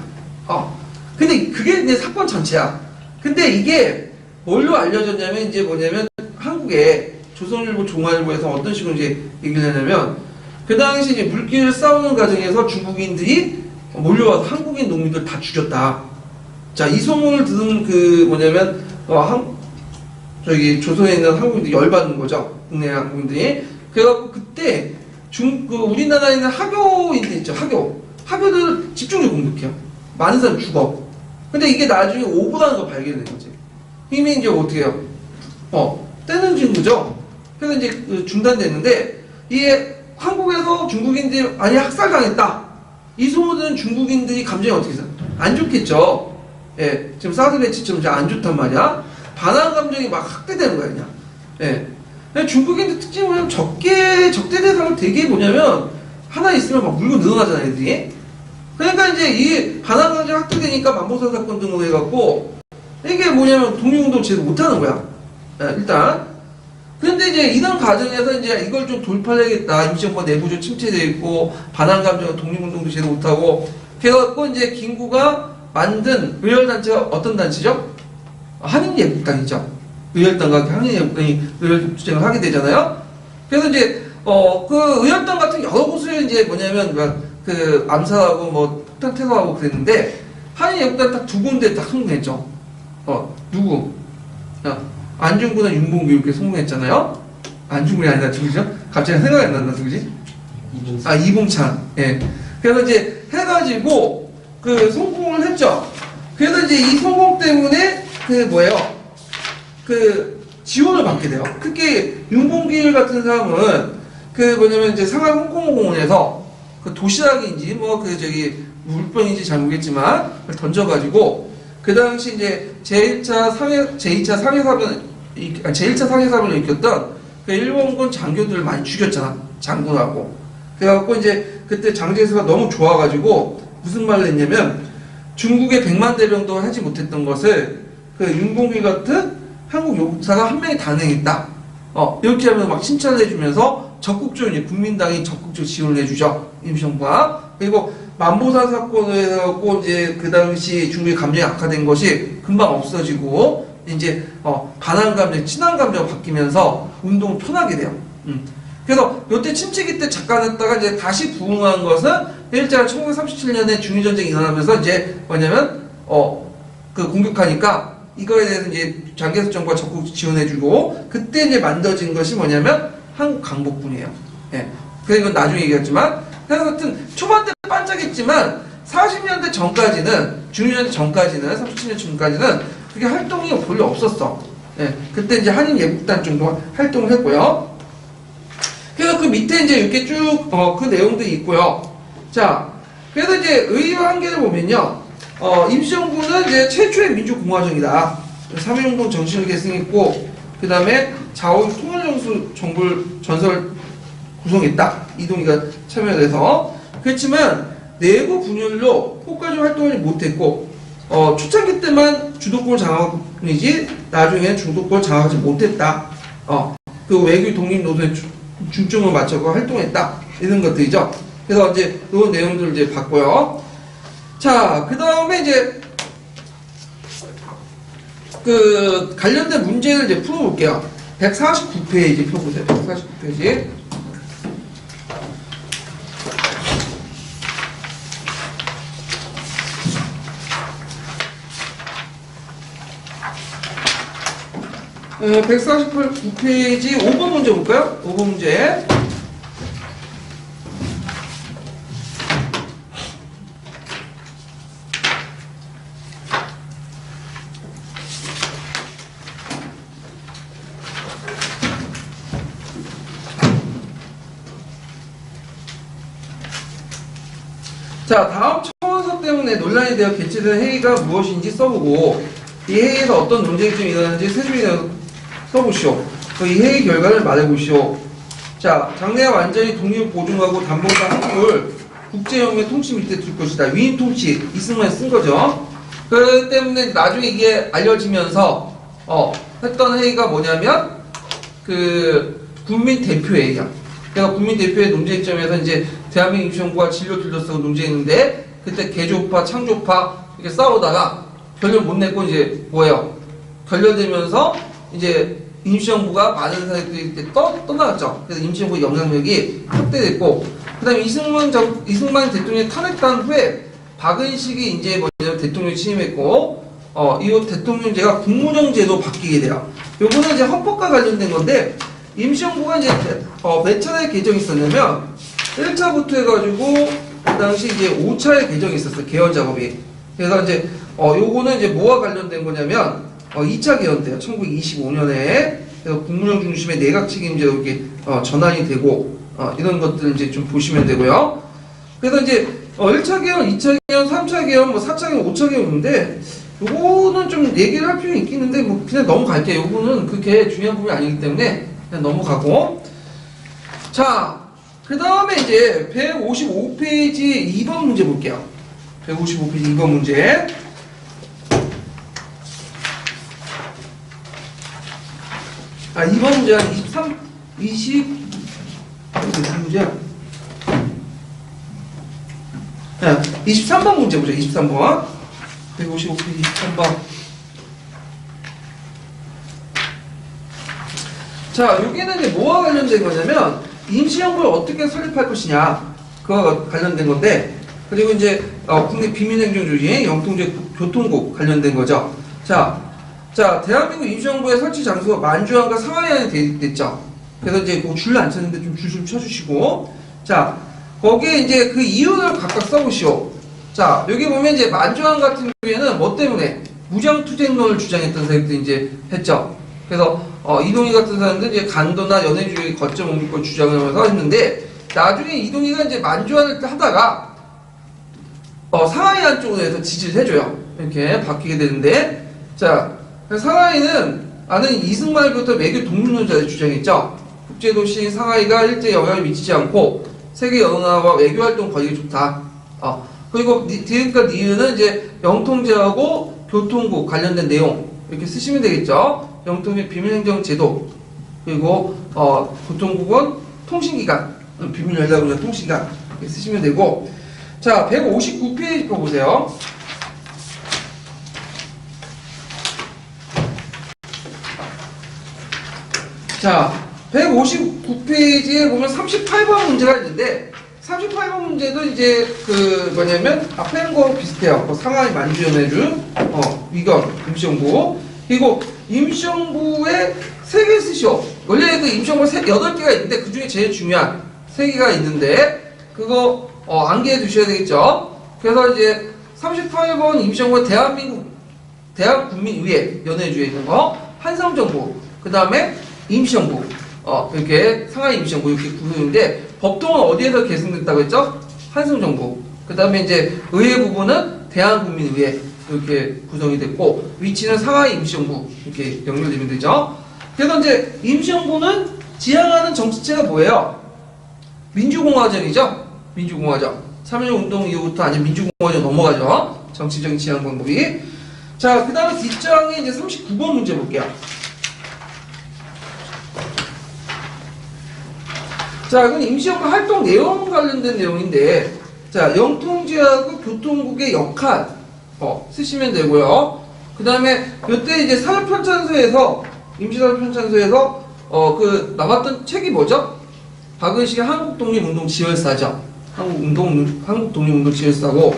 근데 그게 이제 사건 전체야. 근데 이게 뭘로 알려졌냐면 이제 뭐냐면 한국에 조선일보, 중앙일보에서 어떤 식으로 이제 얘기를 하냐면 그 당시 이제 물길을 싸우는 과정에서 중국인들이 몰려와서 한국인 농민들 다 죽였다. 자, 이 소문을 들은 그 뭐냐면 저기 조선에 있는 한국인들이 열받는 거죠. 국내 한국인들이. 그래갖고 그때 우리나라에 있는 하교인들 있죠. 하교들 집중적으로 공격해요. 많은 사람 죽어. 근데 이게 나중에 오보라는 거 발견된 거지. 이미 이제 어떻게 해요? 떼는 친구죠. 그래서 이제 중단됐는데 이게 한국에서 중국인들이 많이 학살당했다. 이 소문은 중국인들이 감정이 어떻게 있어요? 안 좋겠죠. 예, 지금 사드 배치처럼 안 좋단 말이야. 반항 감정이 막 확대되는 거야, 그냥. 예. 중국인들 특징이 뭐냐면 적대 대상은 되게 뭐냐면 하나 있으면 막 물고 늘어나잖아, 애들이. 그러니까 이제 이 반항 감정이 확대되니까 만보사 사건 등으로 해갖고 이게 뭐냐면 독립운동 제대로 못하는 거야. 예, 일단. 그런데 이제 이런 과정에서 이제 이걸 좀 돌파해야겠다. 임시정부가 내부적으로 침체되어 있고 반항 감정, 독립운동도 제대로 못하고. 그래갖고 이제 김구가 만든 의열단체가 어떤 단체죠? 한인예국당이죠. 의열당과 한인예국당이 의열 투쟁을 하게 되잖아요. 그래서 이제 그 의열당 같은 여러 곳을 이제 뭐냐면 그 암살하고 뭐 폭탄 테러하고 그랬는데 한인예국당 딱 두 군데 딱 성공했죠. 누구? 안중근은 윤봉길 이렇게 성공했잖아요. 안중근이 아니라 누구죠? 갑자기 생각이 안 난다. 누구지? 이봉찬. 예. 그래서 이제 해가지고 그 성공을 했죠. 그래서 이제 이 성공 때문에 그 지원을 받게 돼요. 특히 윤봉길 같은 사람은 그 뭐냐면 이제 상하이 홍콩공원에서 그 도시락인지 물병인지 잘 모르겠지만 던져가지고 그 당시 이제 제1차 상해사변을 일으켰던 그 일본군 장교들을 많이 죽였잖아. 장군하고. 그래갖고 이제 그때 장제스가 너무 좋아가지고 무슨 말을 했냐면 중국의 100만 대병도 하지 못했던 것을 그 윤봉길 같은 한국 요국사가 한 명이 단행했다. 이렇게 하면서 막 칭찬을 해주면서 적극적으로 국민당이 적극적으로 지원을 해주죠. 임시정부가. 그리고 만보사 사건을 해갖고 이제 그 당시 중국의 감정이 악화된 것이 금방 없어지고 이제 반항 감정, 친한 감정 바뀌면서 운동을 편하게 돼요. 그래서 이때 침체기 때 잠깐 했다가 이제 다시 부흥한 것은 일제가 1937년에 중일전쟁이 일어나면서 이제 뭐냐면 그 공격하니까 이거에 대해서 이제 장개석 정부가 적극 지원해주고 그때 이제 만들어진 것이 뭐냐면 한국 강복군이에요. 예. 그래서 이건 나중에 얘기했지만 그래서 하여튼 초반 때 반짝했지만 40년대 전까지는 중일전쟁 전까지는 37년 전까지는 그게 활동이 별로 없었어. 예. 그때 이제 한인 예국단 정도 활동을 했고요. 그래서 그 밑에 이제 이렇게 쭉 그 내용들이 있고요. 자, 그래서 이제 의의와 한계를 보면요. 임시정부는 이제 최초의 민주공화정이다. 3.1운동 정신을 계승했고, 그 다음에 좌우 통일정부를 전설 구성했다. 이동희가 참여해서. 그렇지만 내부 분열로 효과적 활동을 못했고, 초창기 때만 주도권을 장악이지 나중에 주도권을 장악하지 못했다. 그 외교 독립 노선에 중점을 맞춰서 활동했다. 이런 것들이죠. 그래서 이제 이런 내용들을 이제 봤고요. 자, 그 다음에 이제 그 관련된 문제를 이제 풀어볼게요. 149페이지 펴보세요. 149페이지. 네, 149페이지 5번 문제 볼까요? 5번 문제. 자, 다음 청원서 때문에 논란이 되어 개최된 회의가 무엇인지 써보고 이 회의에서 어떤 논쟁이 좀 일어나는지 세 줄이나 써보시오. 이 회의 결과를 말해보시오. 자, 장래가 완전히 독립을 보증하고 담보가 한국을 국제연맹 통치 밑에 둘 것이다. 위임 통치 이승만이 쓴 거죠. 그 때문에 나중에 이게 알려지면서 했던 회의가 뭐냐면 그 국민 대표회의야. 그러니까 국민 대표회 논쟁 점에서 이제 대한민국 임시정부가 진로 둘러싸고 논쟁했는데 그때 개조파, 창조파 이렇게 싸우다가 결론 못 냈고 이제 뭐예요? 결렬되면서 이제 임시정부가 많은 사람들이 떠나갔죠. 그래서 임시정부의 영향력이 확대됐고, 그 다음에 이승만 대통령이 탄핵한 후에 박은식이 이제 뭐냐면 대통령 취임했고, 이 대통령제가 국무정제도 바뀌게 돼요. 요거는 이제 헌법과 관련된 건데, 임시정부가 이제 몇 차례 개정이 있었냐면, 1차부터 해가지고, 그 당시 이제 5차의 개정이 있었어요. 개헌 작업이. 그래서 이제, 요거는 이제 뭐와 관련된 거냐면, 2차 개헌 때요. 1925년에 그래서 국무령 중심의 내각 책임제로 이렇게 전환이 되고 이런 것들을 이제 좀 보시면 되고요. 그래서 이제 1차 개헌, 2차 개헌, 3차 개헌, 뭐 4차 개헌, 5차 개헌인데 요거는 좀 얘기를 할 필요는 있긴 한데 뭐 그냥 넘어갈게요. 요거는 그렇게 중요한 부분이 아니기 때문에 그냥 넘어가고. 자, 그 다음에 이제 155페이지 2번 문제 볼게요. 155페이지 2번 문제. 이번 문제 한 무슨 문제야? 23번 문제 보자, 23번. 155페이지 23번. 자, 여기는 이제 뭐와 관련된 거냐면, 임시정부를 어떻게 설립할 것이냐, 그와 관련된 건데, 그리고 이제, 국내 비밀행정조직, 영통제 교통국 관련된 거죠. 자, 대한민국 임시정부의 설치 장소가 만주안과 상하이안에 대립됐죠. 그래서 이제 그 줄을 안 쳤는데 좀 줄 좀 쳐주시고. 자, 거기에 이제 그 이유를 각각 써보시오. 자, 여기 보면 이제 만주안 같은 경우에는 뭐 때문에 무장투쟁론을 주장했던 사람들이 이제 했죠. 그래서, 이동희 같은 사람들은 이제 간도나 연해주의 거점 옮길 주장을 하면서 했는데, 나중에 이동희가 이제 만주안을 하다가, 상하이안 쪽으로 해서 지지를 해줘요. 이렇게 바뀌게 되는데, 자, 상하이는 아는 이승만부터 외교 독립론자를 주장했죠. 국제도시 상하이가 일제에 영향을 미치지 않고 세계 연합과 외교활동 거리가 좋다. 그리고 디귿과 니은은 이제 영통제하고 교통국 관련된 내용 이렇게 쓰시면 되겠죠. 영통제 비밀행정제도 그리고 교통국은 통신기관 비밀연락으로 통신기관 이렇게 쓰시면 되고. 자, 159페이지 거 보세요. 자, 159페이지에 보면 38번 문제가 있는데 38번 문제도 이제 그 뭐냐면 앞에 있는 거 비슷해요. 상하이 만주연해주 위건 임시정부 그리고 임시정부의 3개 쓰시오. 원래 그 임시정부 8개가 있는데 그 중에 제일 중요한 3개가 있는데 그거 암기해 두셔야 되겠죠. 그래서 이제 38번 임시정부 대한국민의회 연해주에 있는 거 한성정부 그 다음에 임시정부, 이렇게 상하이 임시정부 이렇게 구성인데 법통은 어디에서 계승됐다고 했죠? 한성정부. 그 다음에 이제 의회 부분은 대한국민의회 이렇게 구성이 됐고 위치는 상하이 임시정부 이렇게 연결되면 되죠. 그래서 이제 임시정부는 지향하는 정치체가 뭐예요? 민주공화정이죠. 민주공화정. 3.1 운동 이후부터 아직 민주공화정 넘어가죠. 정치적인 지향 방법이. 자, 그 다음에 뒷장에 이제 39번 문제 볼게요. 자, 이건 임시정부 활동 내용 관련된 내용인데, 자, 영통제하고 교통국의 역할, 쓰시면 되고요. 그 다음에, 이때 이제 사회편찬소에서, 임시사회편찬소에서, 나왔던 책이 뭐죠? 박은식의 한국독립운동 지열사죠. 한국독립운동 지열사고,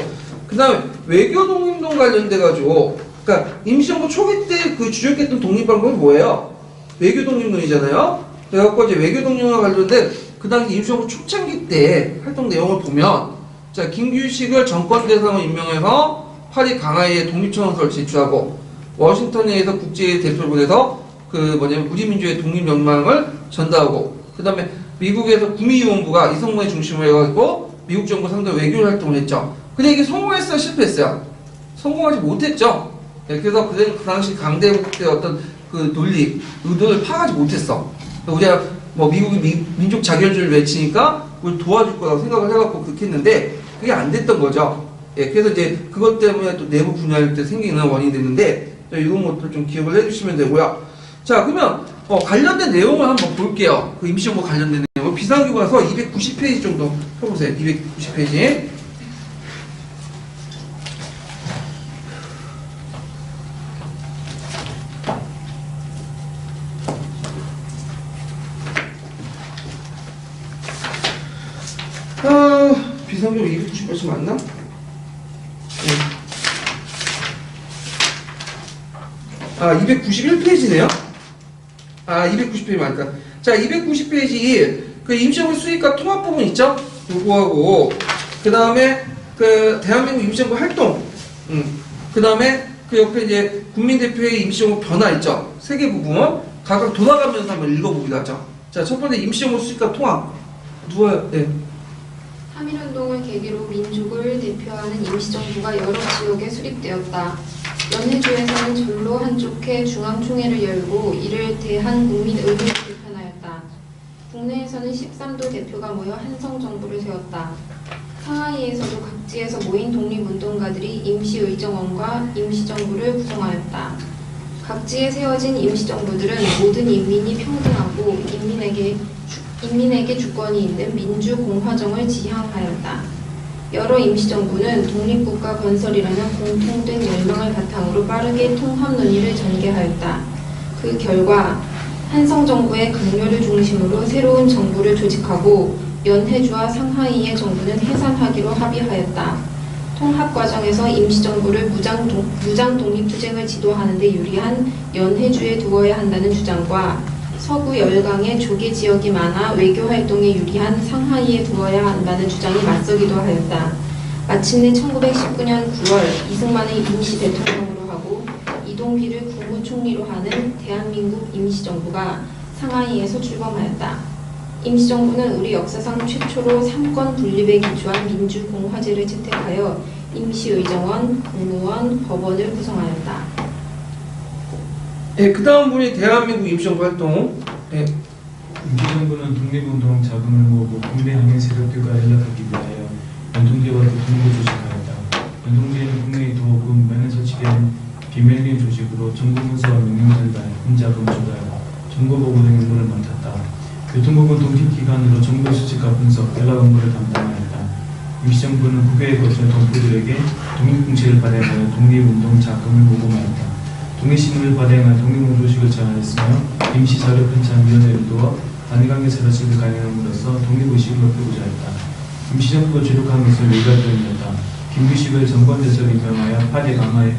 그 다음에 외교독립운동 관련돼가지고, 그러니까 임시정부 초기 때 그 주력했던 독립방법이 뭐예요? 외교독립론이잖아요? 그래갖고 이제 외교독립론과 관련된 그 당시 임시정부 초창기 때 활동 내용을 보면, 자, 김규식을 정권 대상으로 임명해서 파리 강하이에 독립청원서를 제출하고, 워싱턴에서 국제회의 대표를 보내서 우리민주의 독립영망을 전달하고, 그 다음에 미국에서 구미위원부가 이성문의 중심으로 해가지고 미국 정부 상대로 외교 활동을 했죠. 근데 이게 성공했어요? 실패했어요? 성공하지 못했죠. 그래서 그 당시 강대국 때 어떤 그 논리, 의도를 파악하지 못했어. 우리가 뭐 미국이 민족 자결주의를 외치니까 그걸 도와줄 거라고 생각을 해갖고 그렇게 했는데 그게 안 됐던 거죠. 예, 그래서 이제 그것 때문에 또 내부 분열 때 생기는 원인이 됐는데 이런 것도 좀 기억을 해주시면 되고요. 자, 그러면 관련된 내용을 한번 볼게요. 그 임시정부 관련된 내용. 비상교과서 290페이지 정도 펴보세요. 290페이지. 비상교과서 290페이지 맞나? 아, 291페이지네요? 아, 290페이지 맞다. 자, 290페이지, 그 임시정부 수익과 통합 부분 있죠? 요거하고, 그 다음에, 그, 대한민국 임시정부 활동, 그 다음에, 그 옆에 이제, 국민대표의 임시정부 변화 있죠? 세 개 부분, 각각 돌아가면서 한번 읽어보기로 하죠. 자, 첫 번째, 임시정부 수익과 통합. 누가요? 네. 3.1운동을 계기로 민족을 대표하는 임시정부가 여러 지역에 수립되었다. 연해주에서는 절로 한쪽에 중앙총회를 열고 이를 대한국민의회로 개편하였다. 국내에서는 13도 대표가 모여 한성정부를 세웠다. 상하이에서도 각지에서 모인 독립운동가들이 임시의정원과 임시정부를 구성하였다. 각지에 세워진 임시정부들은 모든 인민이 평등하고 인민에게 주권이 있는 민주공화정을 지향하였다. 여러 임시정부는 독립국가 건설이라는 공통된 열망을 바탕으로 빠르게 통합 논의를 전개하였다. 그 결과 한성정부의 강렬을 중심으로 새로운 정부를 조직하고 연해주와 상하이의 정부는 해산하기로 합의하였다. 통합 과정에서 임시정부를 무장 독립투쟁을 지도하는 데 유리한 연해주에 두어야 한다는 주장과 서구 열강의 조개 지역이 많아 외교 활동에 유리한 상하이에 두어야 한다는 주장이 맞서기도 하였다. 마침내 1919년 9월 이승만을 임시 대통령으로 하고 이동필을 국무총리로 하는 대한민국 임시정부가 상하이에서 출범하였다. 임시정부는 우리 역사상 최초로 3권 분립에 기초한 민주공화제를 채택하여 임시의정원, 국무원, 법원을 구성하였다. 예, 그 다음 분이 대한민국 임시정부 활동. 예. 임시정부는 독립운동 자금을 모으고 국내 항해 세력들과 연락하기 위하여 연통제와 대통령을 조직하였다. 연통제는 국내의 도읍 면에 설치된 비밀리에 조직으로 정부 문서와 명령들과 군자금 조달, 정보보고 등 임무를 맡았다. 교통부는 동식기관으로 정보 수집과 분석, 연락 업무를 담당하였다. 임시정부는 국외에 거쳐 동포들에게 독립공채를 발행하여 독립운동 자금을 모금하였다. 독립신문을 발행한 독립운동식을 제안했으며 임시자료편찬위원회를 두어 단일관계 사라지를 가능함으로써 독립의식을 높이고자 했다. 임시정부가 주력한 것은 외교활동이었다. 김규식을 정권대설에 임명하여 8대 강화에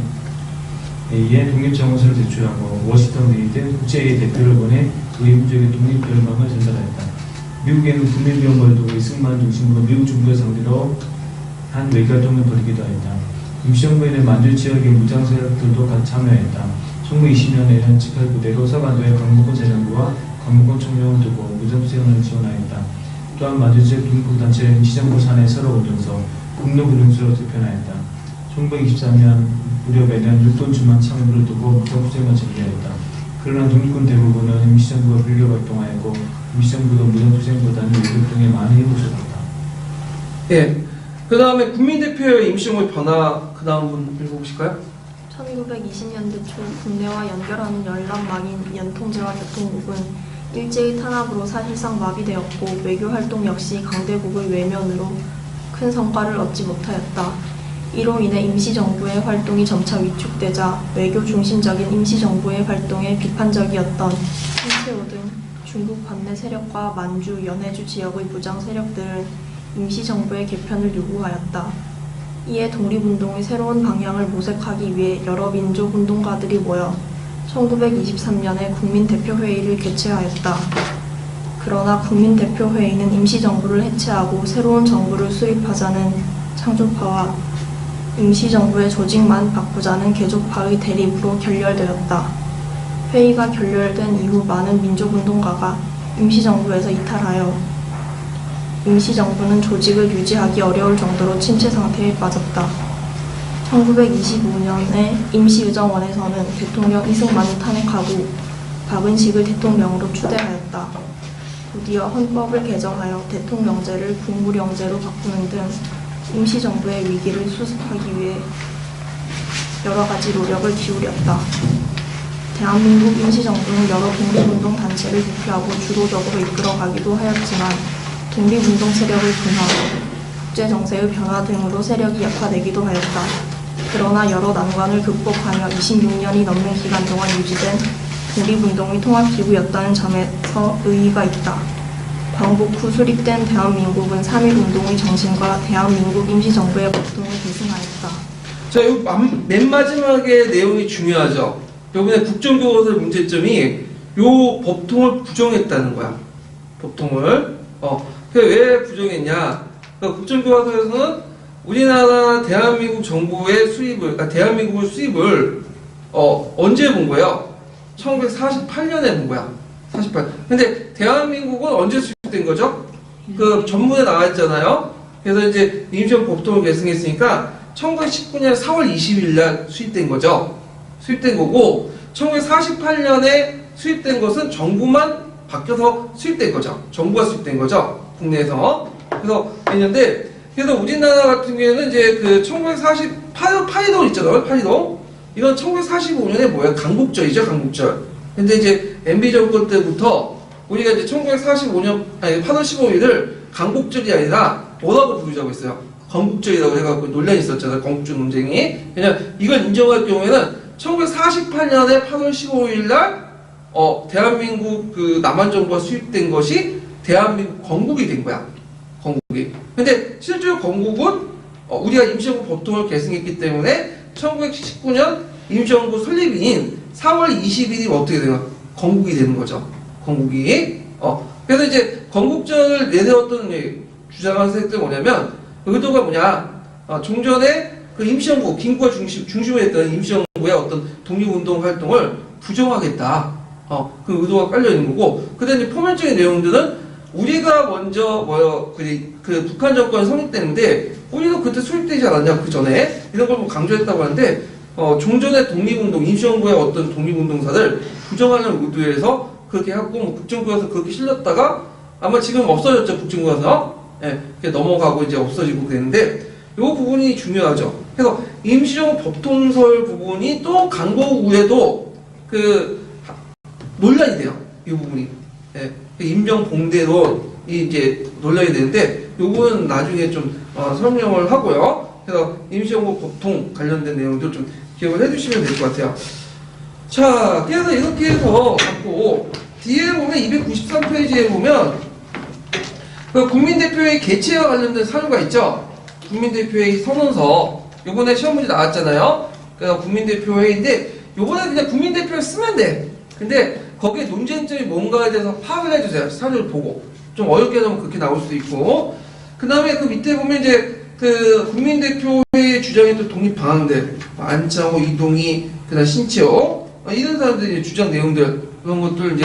의해 독립정원서를 제출하고 워싱턴 회의 등 국제회의 대표를 보내 그의 민족의 독립열망을 전달하였다. 미국에는 국민비용벌도 이승만 중심으로 미국 정부를 상대로 한 외교활동을 벌이기도 하였다. 임시정부에는 만주 지역의 무장세력들도 같이 참여했다. 1920년에는 18부대로 서간도의 광복군 사령부와 광복군 총령을 두고 무장투쟁을 지원하였다. 또한 만주 지역 독립단체는 임시정부 산해 서로운동서, 국로군용소로 재편하였다. 1923년 무렵에는 육돈주만 창부를 두고 무장투쟁을 전개하였다. 그러나 독립군 대부분은 임시정부가 불교 활동하였고 임시정부도 무장투쟁보다는 외교활동에 많은 힘을 쏟았다. 예. 그 다음에 국민대표의 임시정부의 변화, 그 다음 분 읽어보실까요? 1920년대 초 국내와 연결하는 연락망인 연통제와 교통국은 일제의 탄압으로 사실상 마비되었고 외교활동 역시 강대국의 외면으로 큰 성과를 얻지 못하였다. 이로 인해 임시정부의 활동이 점차 위축되자 외교 중심적인 임시정부의 활동에 비판적이었던 신채호 등 중국 반내 세력과 만주, 연해주 지역의 무장 세력들은 임시정부의 개편을 요구하였다. 이에 독립운동의 새로운 방향을 모색하기 위해 여러 민족운동가들이 모여 1923년에 국민대표회의를 개최하였다. 그러나 국민대표회의는 임시정부를 해체하고 새로운 정부를 수립하자는 창조파와 임시정부의 조직만 바꾸자는 개족파의 대립으로 결렬되었다. 회의가 결렬된 이후 많은 민족운동가가 임시정부에서 이탈하여 임시정부는 조직을 유지하기 어려울 정도로 침체 상태에 빠졌다. 1925년에 임시의정원에서는 대통령 이승만을 탄핵하고 박은식을 대통령으로 추대하였다. 곧이어 헌법을 개정하여 대통령제를 국무령제로 바꾸는 등 임시정부의 위기를 수습하기 위해 여러 가지 노력을 기울였다. 대한민국 임시정부는 여러 독립운동 단체를 대표하고 주도적으로 이끌어가기도 하였지만 독립운동 세력을 분화하고 국제정세의 변화 등으로 세력이 약화되기도 하였다. 그러나 여러 난관을 극복하며 26년이 넘는 기간 동안 유지된 독립운동이 통합기구였다는 점에서 의의가 있다. 광복 후 수립된 대한민국은 3.1운동의 정신과 대한민국 임시정부의 법통을 계승하였다. 자, 이 맨 마지막에 내용이 중요하죠. 이번에 국정교과서의 문제점이 요 법통을 부정했다는 거야. 법통을. 왜 부정했냐? 그러니까 국정교과서에서는 우리나라 대한민국 정부의 수입을, 그러니까 대한민국의 수입을 언제 본 거예요? 1948년에 본 거야. 48. 근데 대한민국은 언제 수립된 거죠? 그 전문에 나와 있잖아요. 그래서 이제 임시정부 법통을 계승했으니까 1919년 4월 20일 날 수입된 거죠. 수입된 거고 1948년에 수입된 것은 정부만 바뀌어서 수입된 거죠. 정부가 수입된 거죠. 국내에서. 그래서 있는데 그래서 우리나라 같은 경우에는 이제 그 1948년 있잖아요. 파리동. 이건 1945년에 뭐야? 강복절이죠. 강복절. 근데 이제 MB 정권 때부터 우리가 이제 1945년 8월 15일을 강복절이 아니라 뭐라고 부르자고 했어요? 건국절이라고 해갖고 논란이 있었잖아요. 건국절 논쟁이. 그냥 이걸 인정할 경우에는 1948년에 8월 15일 날 대한민국 그 남한 정부가 수입된 것이 대한민국 건국이 된 거야. 건국이. 근데 실제로 건국은 우리가 임시정부 법통을 계승했기 때문에 1919년 임시정부 설립인 4월 20일이 어떻게 되나? 건국이 되는 거죠. 건국이. 그래서 이제 건국절을 내세웠던 주장하는 세력들이 뭐냐면 의도가 뭐냐? 종전에 그 임시정부, 김구가 중심으로 했던 임시정부의 어떤 독립운동 활동을 부정하겠다. 그 의도가 깔려있는 거고, 그 다음에 포괄적인 내용들은 우리가 먼저, 그 북한 정권이 성립되는데, 우리도 그때 수립되지 않았냐, 그 전에? 이런 걸 강조했다고 하는데, 종전의 독립운동, 임시정부의 어떤 독립운동사를 부정하는 의도에서 그렇게 하고, 국정교과서 그렇게 실렸다가, 아마 지금 없어졌죠, 국정교과서. 예, 넘어가고 이제 없어지고 그랬는데, 요 부분이 중요하죠. 그래서 임시정부 법통설 부분이 또 강복 후에도 논란이 돼요. 이 부분이. 예, 임정봉대로 이제 논란이 되는데, 요거는 나중에 좀 설명을 하고요. 그래서 임시정부 법통 관련된 내용도 좀 기억을 해주시면 될 것 같아요. 자, 그래서 이렇게 해서 갖고 뒤에 보면 293페이지에 보면 그 국민대표회의 개최와 관련된 사유가 있죠. 국민대표회의 선언서. 요번에 시험 문제 나왔잖아요. 그래서 국민대표회의인데 요번에 그냥 국민대표를 쓰면 돼. 근데 거기에 논쟁점이 뭔가에 대해서 파악을 해주세요. 사료를 보고. 좀 어렵게 하면 그렇게 나올 수도 있고. 그 다음에 그 밑에 보면 이제 그 국민대표회의 주장했던 독립방황들. 안창호, 이동희, 그 다음 신치호. 이런 사람들이 주장 내용들. 그런 것들 이제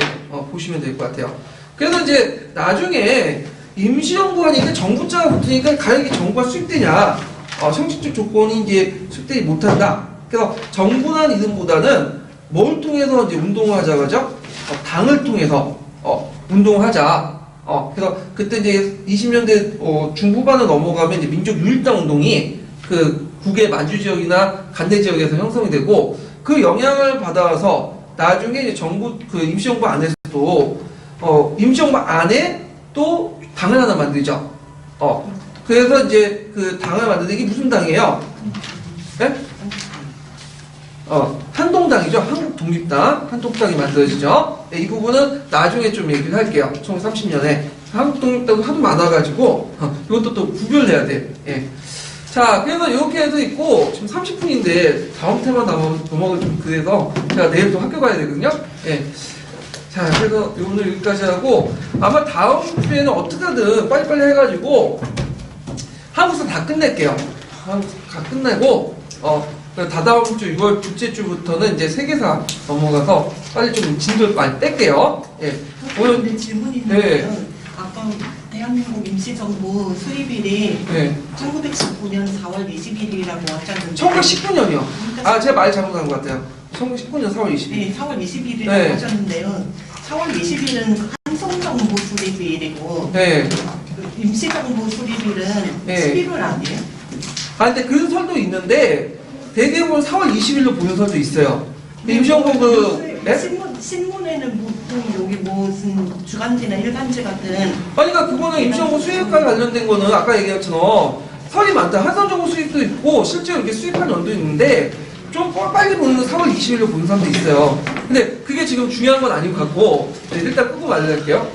보시면 될 것 같아요. 그래서 이제 나중에 임시정부 하니까 정부자가 붙으니까 과연 이게 정부가 수립되냐. 형식적 조건이 이제 수립되지 못한다. 그래서 정부란 이름보다는 뭘 통해서 이제 운동을 하자, 그죠? 당을 통해서, 운동을 하자. 그래서 그때 이제 20년대 중후반을 넘어가면 이제 민족유일당 운동이 그 국외 만주 지역이나 간대 지역에서 형성이 되고 그 영향을 받아서 나중에 이제 정부, 그 임시정부 안에서도, 임시정부 안에 또 당을 하나 만들죠. 그래서 이제 그 당을 만드는 게 무슨 당이에요? 네? 한동당이죠. 한국독립당. 한독당이 만들어지죠. 네, 이 부분은 나중에 좀 얘기를 할게요. 1930년에. 한국독립당도 하도 많아가지고, 이것도 또 구별해야 돼. 예. 자, 그래서 이렇게 해서 있고, 지금 30분인데, 다음 테마 넘어가기 좀 그래서, 제가 내일 또 학교 가야 되거든요. 예. 자, 그래서 오늘 여기까지 하고, 아마 다음 주에는 어떻게든 빨리빨리 해가지고, 한국사 다 끝낼게요. 한국사 다 끝내고, 다다음 주 6월 둘째 주부터는 이제 세계사 넘어가서 빨리 좀 진도를 많이 뺄게요. 예. 오늘 근데 질문이 있는데요. 네. 아까 대한민국 임시정부 수립일이 네. 1919년 4월 20일이라고 하셨는데 1919년이요. 아, 제가 말 잘못한 것 같아요. 1919년 4월 20일. 네, 4월 20일이라고 네. 하셨는데요. 4월 20일은 한성정부 수립일이고 네. 그 임시정부 수립일은 네. 11월 아니에요? 아 근데 그런 설도 있는데 대개 보면 4월 20일로 보는 설도 있어요. 임시정부 그 네? 신문에는 보통 여기 무슨 주간지나 일간지 같은 아니 그러니까 그거는 임시정부 수입과 관련된 거는 아까 얘기했처럼 설이 많다. 한성정부 수입도 있고 실제로 이렇게 수입한 연도 있는데 좀 빨리 보는 건 4월 20일로 보는 사람도 있어요. 근데 그게 지금 중요한 건 아닌 것 같고 네, 일단 끄고 말할게요.